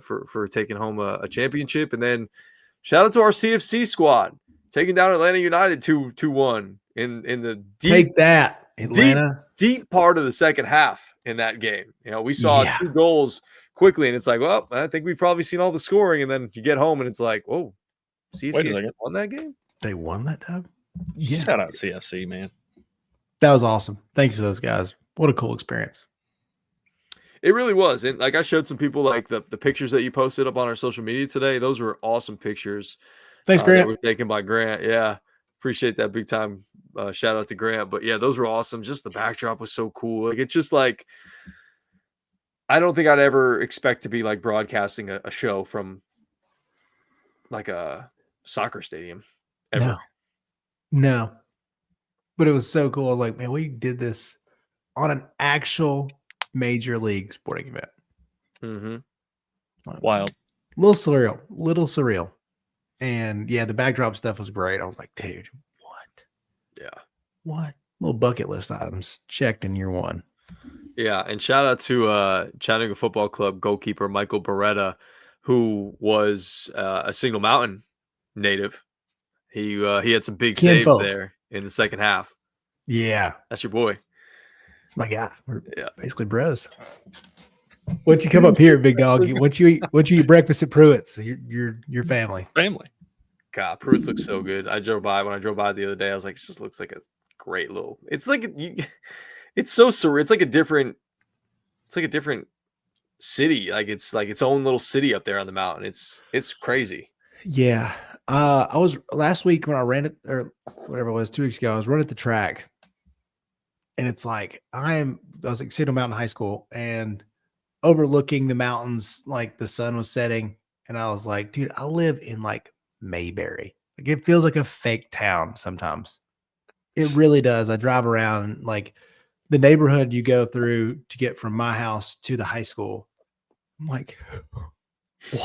taking home a championship. And then shout out to our CFC squad taking down Atlanta United 2-1 in the Take that, Atlanta. deep part of the second half in that game. You know, we saw 2 goals quickly, and it's like, well, I think we've probably seen all the scoring. And then you get home, and it's like, whoa, CFC won that game? They won that time? Yeah. Shout out CFC, man. That was awesome. Thanks to those guys. What a cool experience. It really was. And like I showed some people like the pictures that you posted up on our social media today. Those were awesome pictures. Thanks, Grant. That were taken by Grant. Yeah. Appreciate that big time. Shout out to Grant. But yeah, those were awesome. Just the backdrop was so cool. Like it's just like I don't think I'd ever expect to be like broadcasting a show from like a soccer stadium ever. No. But it was so cool. I was like, man, we did this on an actual major league sporting event. Mm-hmm. Wild. Little surreal. And yeah, the backdrop stuff was great. I was like, dude, what? Yeah. What? Little bucket list items checked in year 1. Yeah, and shout out to Chattanooga Football Club goalkeeper Michael Beretta, who was a Signal Mountain native. He had some big saves there in the second half. Yeah, that's your boy. It's my guy. We're basically bros. Once you come up here, big dog, once you eat breakfast at Pruitt's, you're family. God, Pruitt's looks so good. When I drove by the other day, I was like, it just looks like a great little. It's like it's so surreal. It's like a different city. Like it's like its own little city up there on the mountain. It's crazy. Yeah. I was last week when I ran it, or whatever it was, 2 weeks ago, I was running at the track. And it's like I was at Signal Mountain High School and overlooking the mountains, like the sun was setting. And I was like, dude, I live in like Mayberry. Like it feels like a fake town sometimes. It really does. I drive around like the neighborhood you go through to get from my house to the high school. I'm like,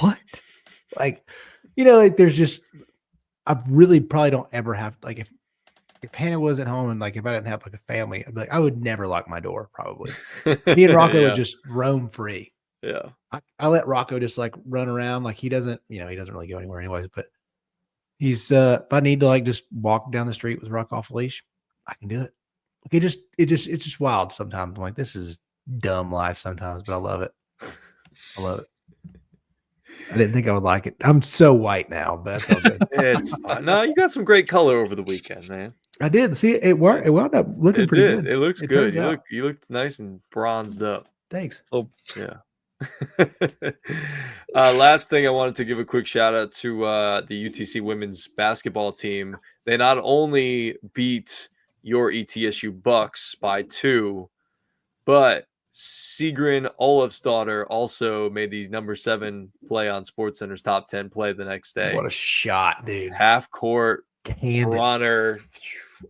what? Like, like there's just, I really probably don't ever have, like if Hannah wasn't home and like if I didn't have like a family, I'd be like, I would never lock my door probably. Me and Rocco would just roam free. Yeah. I let Rocco just like run around. Like he doesn't really go anywhere anyways, but he's, if I need to like just walk down the street with Rocco off a leash, I can do it. Like it's just wild sometimes. I'm like, this is dumb life sometimes, but I love it. I love it. I didn't think I would like it. I'm so white now, but that's all good. It's fine. No, you got some great color over the weekend, man. I did. See, it worked. It wound up looking pretty good. It looks good. You looked nice and bronzed up. Thanks. Oh, yeah. Last thing I wanted to give a quick shout out to the UTC women's basketball team. They not only beat your ETSU Bucks by 2, but Sigrun Olafsdottir also made the number 7 play on SportsCenter's top 10 play the next day. What a shot, dude. Half court Candid. runner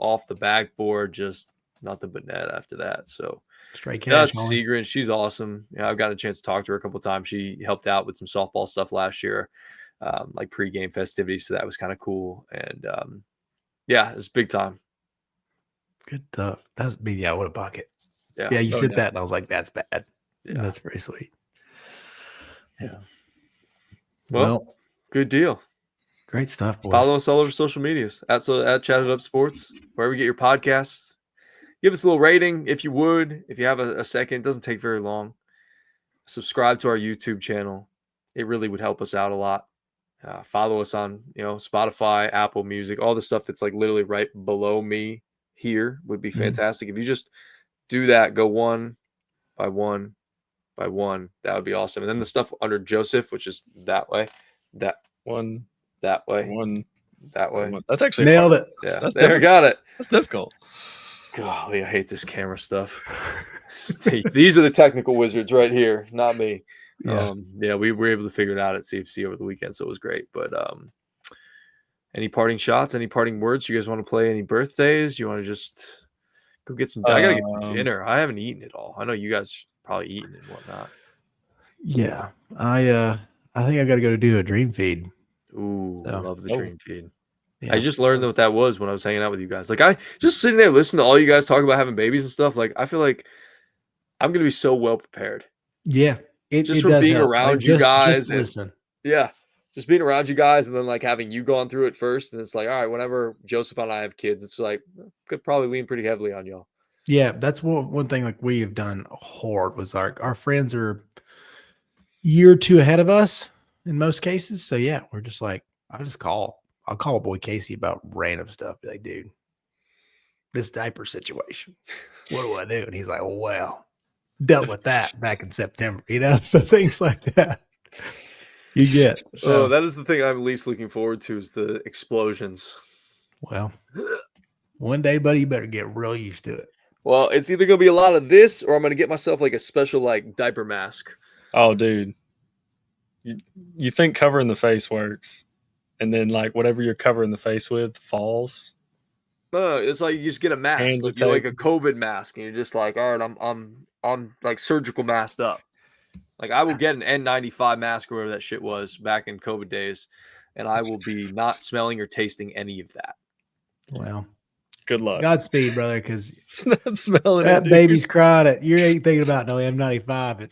off the backboard, just nothing but net after that. So straight cash. That's Sigrun. She's awesome. Yeah, I've gotten a chance to talk to her a couple of times. She helped out with some softball stuff last year, like pregame festivities. So that was kind of cool. And yeah, it's big time. Good stuff. That's me. Yeah, what a bucket. Yeah, you said that, and I was like, "That's bad." Yeah, that's very sweet. Yeah. Well, good deal. Great stuff, boys. Follow us all over social medias at Chatted Up Sports, wherever you get your podcasts. Give us a little rating if you would. If you have a second, it doesn't take very long. Subscribe to our YouTube channel. It really would help us out a lot. Follow us on Spotify, Apple Music, all the stuff that's like literally right below me here would be fantastic. If you just do that, go one by one by one, that would be awesome. And then the stuff under Joseph, which is that way, that way, that way. That's actually nailed it. Yeah, that's there, got it. That's difficult. Golly, I hate this camera stuff. These are the technical wizards right here, not me. Yeah. We were able to figure it out at CFC over the weekend, so it was great. But any parting shots, any parting words? You guys want to play any birthdays? You want to just go get some? I gotta get some dinner. I haven't eaten it all. I know you guys probably eaten and whatnot. Yeah, I I think I got to go do a dream feed. Ooh, So, love the dream feed. yeah. I just learned what that was when I was hanging out with you guys. Like I just sitting there listening to all you guys talk about having babies and stuff. Like I feel like I'm gonna be so well prepared Yeah, just it from does being help. Like, around you guys. just listen. Yeah, just being around you guys, and then like having you gone through it first, and it's like, all right, whenever Joseph and I have kids, it's like could probably lean pretty heavily on y'all. Yeah, that's one thing like we have done hard was our friends are year or two ahead of us in most cases. So yeah, we're just like, I'll call boy Casey about random stuff. Be like, dude, this diaper situation, what do I do? And he's like, well, dealt with that back in September, so things like that. You get. Oh, So, that is the thing I'm least looking forward to is the explosions. well, one day, buddy, you better get real used to it. Well, it's either gonna be a lot of this, or I'm gonna get myself like a special like diaper mask. Oh, dude. You think covering the face works, and then like whatever you're covering the face with falls. No, it's like you just get a mask, Hands like are you're like a taken. COVID mask, and you're just like, all right, I'm like surgical masked up. Like I will get an N95 mask or whatever that shit was back in COVID days, and I will be not smelling or tasting any of that. Well, Good luck. Godspeed, brother, because It's not smelling that it, dude. baby's crying. You ain't thinking about no M95 at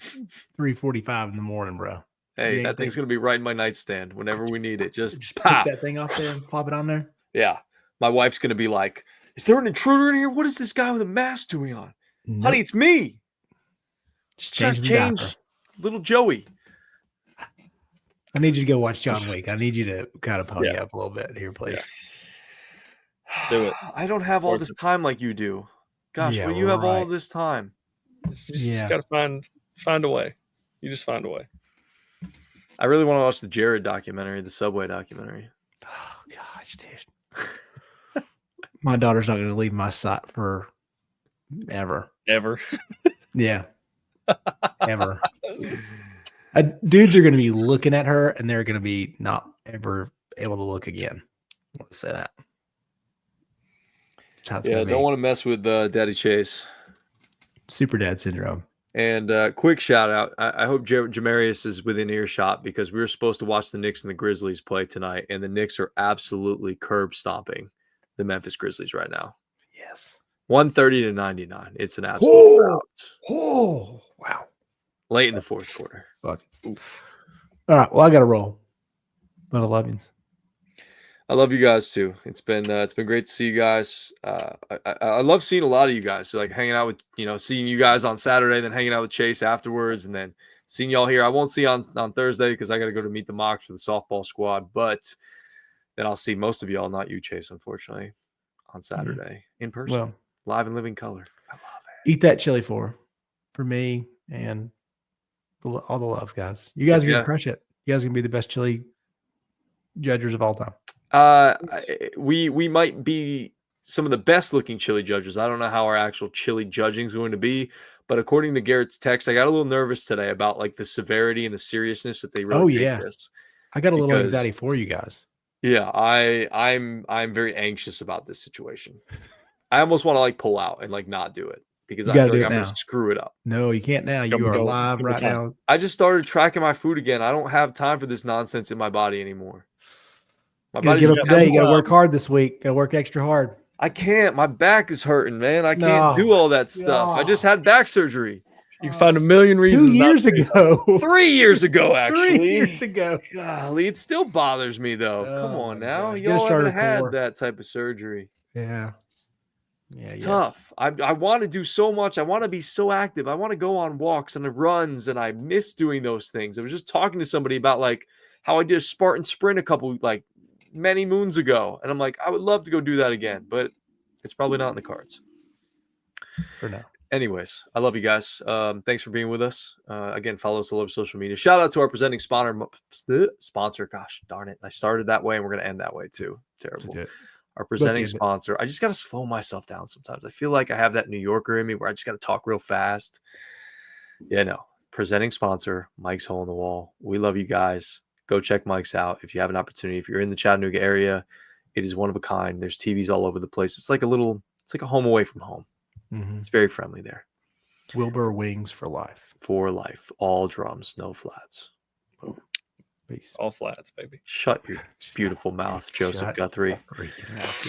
3:45 in the morning, bro. Hey, that thing's gonna be right in my nightstand whenever we need it. Just Just pop pick that thing off there and plop it on there. Yeah, my wife's gonna be like, "Is there an intruder in here? What is this guy with a mask doing on?" Nope. Honey, it's me. Just Trying change to the diaper. change little Joey. I need you to go watch John Wick. I need you to kind of pony Yeah. up a little bit here, please. Do it. I don't have all Worth this it. time like you do. Gosh, Yeah, where do you have all right. this time? It's just Yeah. gotta find a way. You just find a way. I really want to watch the Jared documentary, the Subway documentary. Oh gosh, dude. My daughter's not going to leave my side for ever. Ever. Yeah, ever. Dudes are going to be looking at her, and they're going to be not ever able to look again. I want to say that. That's how it's Yeah, gonna don't be. want to mess with Daddy Chase. Super dad syndrome. And quick shout out. I hope Jamarius is within earshot because we were supposed to watch the Knicks and the Grizzlies play tonight, and the Knicks are absolutely curb stomping the Memphis Grizzlies right now. Yes. 130-99. It's an absolute rout. Oh, wow. Late in the fourth quarter. Fuck. Oof. All right. Well, I got to roll. But I love you. I love you guys too. It's been great to see you guys. I love seeing a lot of you guys. So like hanging out with seeing you guys on Saturday, then hanging out with Chase afterwards, and then seeing y'all here. I won't see you on Thursday because I got to go to meet the mocks for the softball squad. But then I'll see most of y'all, not you, Chase, unfortunately, on Saturday in person, Well, live and living color. I love eat that chili for me and all the love, guys. You guys are gonna crush it. You guys are gonna be the best chili judges of all time. We might be some of the best looking chili judges. I don't know how our actual chili judging is going to be, but according to Garrett's text, I got a little nervous today about like the severity and the seriousness that they really take this. I got a little anxiety for you guys. Yeah, I'm very anxious about this situation. I almost want to like pull out and like not do it because I feel like I'm going to screw it up. No, you can't now. You are live right now. I just started tracking my food again. I don't have time for this nonsense in my body anymore. My body's get up today. You got to work hard this week. Got to work extra hard. I can't. My back is hurting, man. I can't do all that stuff. I just had back surgery. You can find a million reasons. 2 years ago. 3 years ago, actually. 3 years ago. Golly, it still bothers me though. Come on now. God. Y'all haven't had that type of surgery. Yeah. It's tough. I want to do so much. I want to be so active. I want to go on walks and runs, and I miss doing those things. I was just talking to somebody about like how I did a Spartan sprint a couple many moons ago, and I'm like, I would love to go do that again, but it's probably not in the cards for now. Anyways, I love you guys. Thanks for being with us. Again, follow us all over social media. Shout out to our presenting sponsor. Gosh darn it, I started that way and we're gonna end that way too. Terrible. Our presenting sponsor. I just got to slow myself down sometimes. I feel like I have that New Yorker in me where I just got to talk real fast. Yeah, no. Presenting sponsor, Mike's Hole in the Wall. We love you guys. Go check Mike's out if you have an opportunity. If you're in the Chattanooga area, it is one of a kind. There's TVs all over the place. It's like a home away from home. Mm-hmm. It's very friendly there. Wilbur Wings for life. For life. All drums, no flats. Boom. Peace. All flats, baby. Shut your beautiful mouth, Joseph Shut Guthrie. freaking mouth.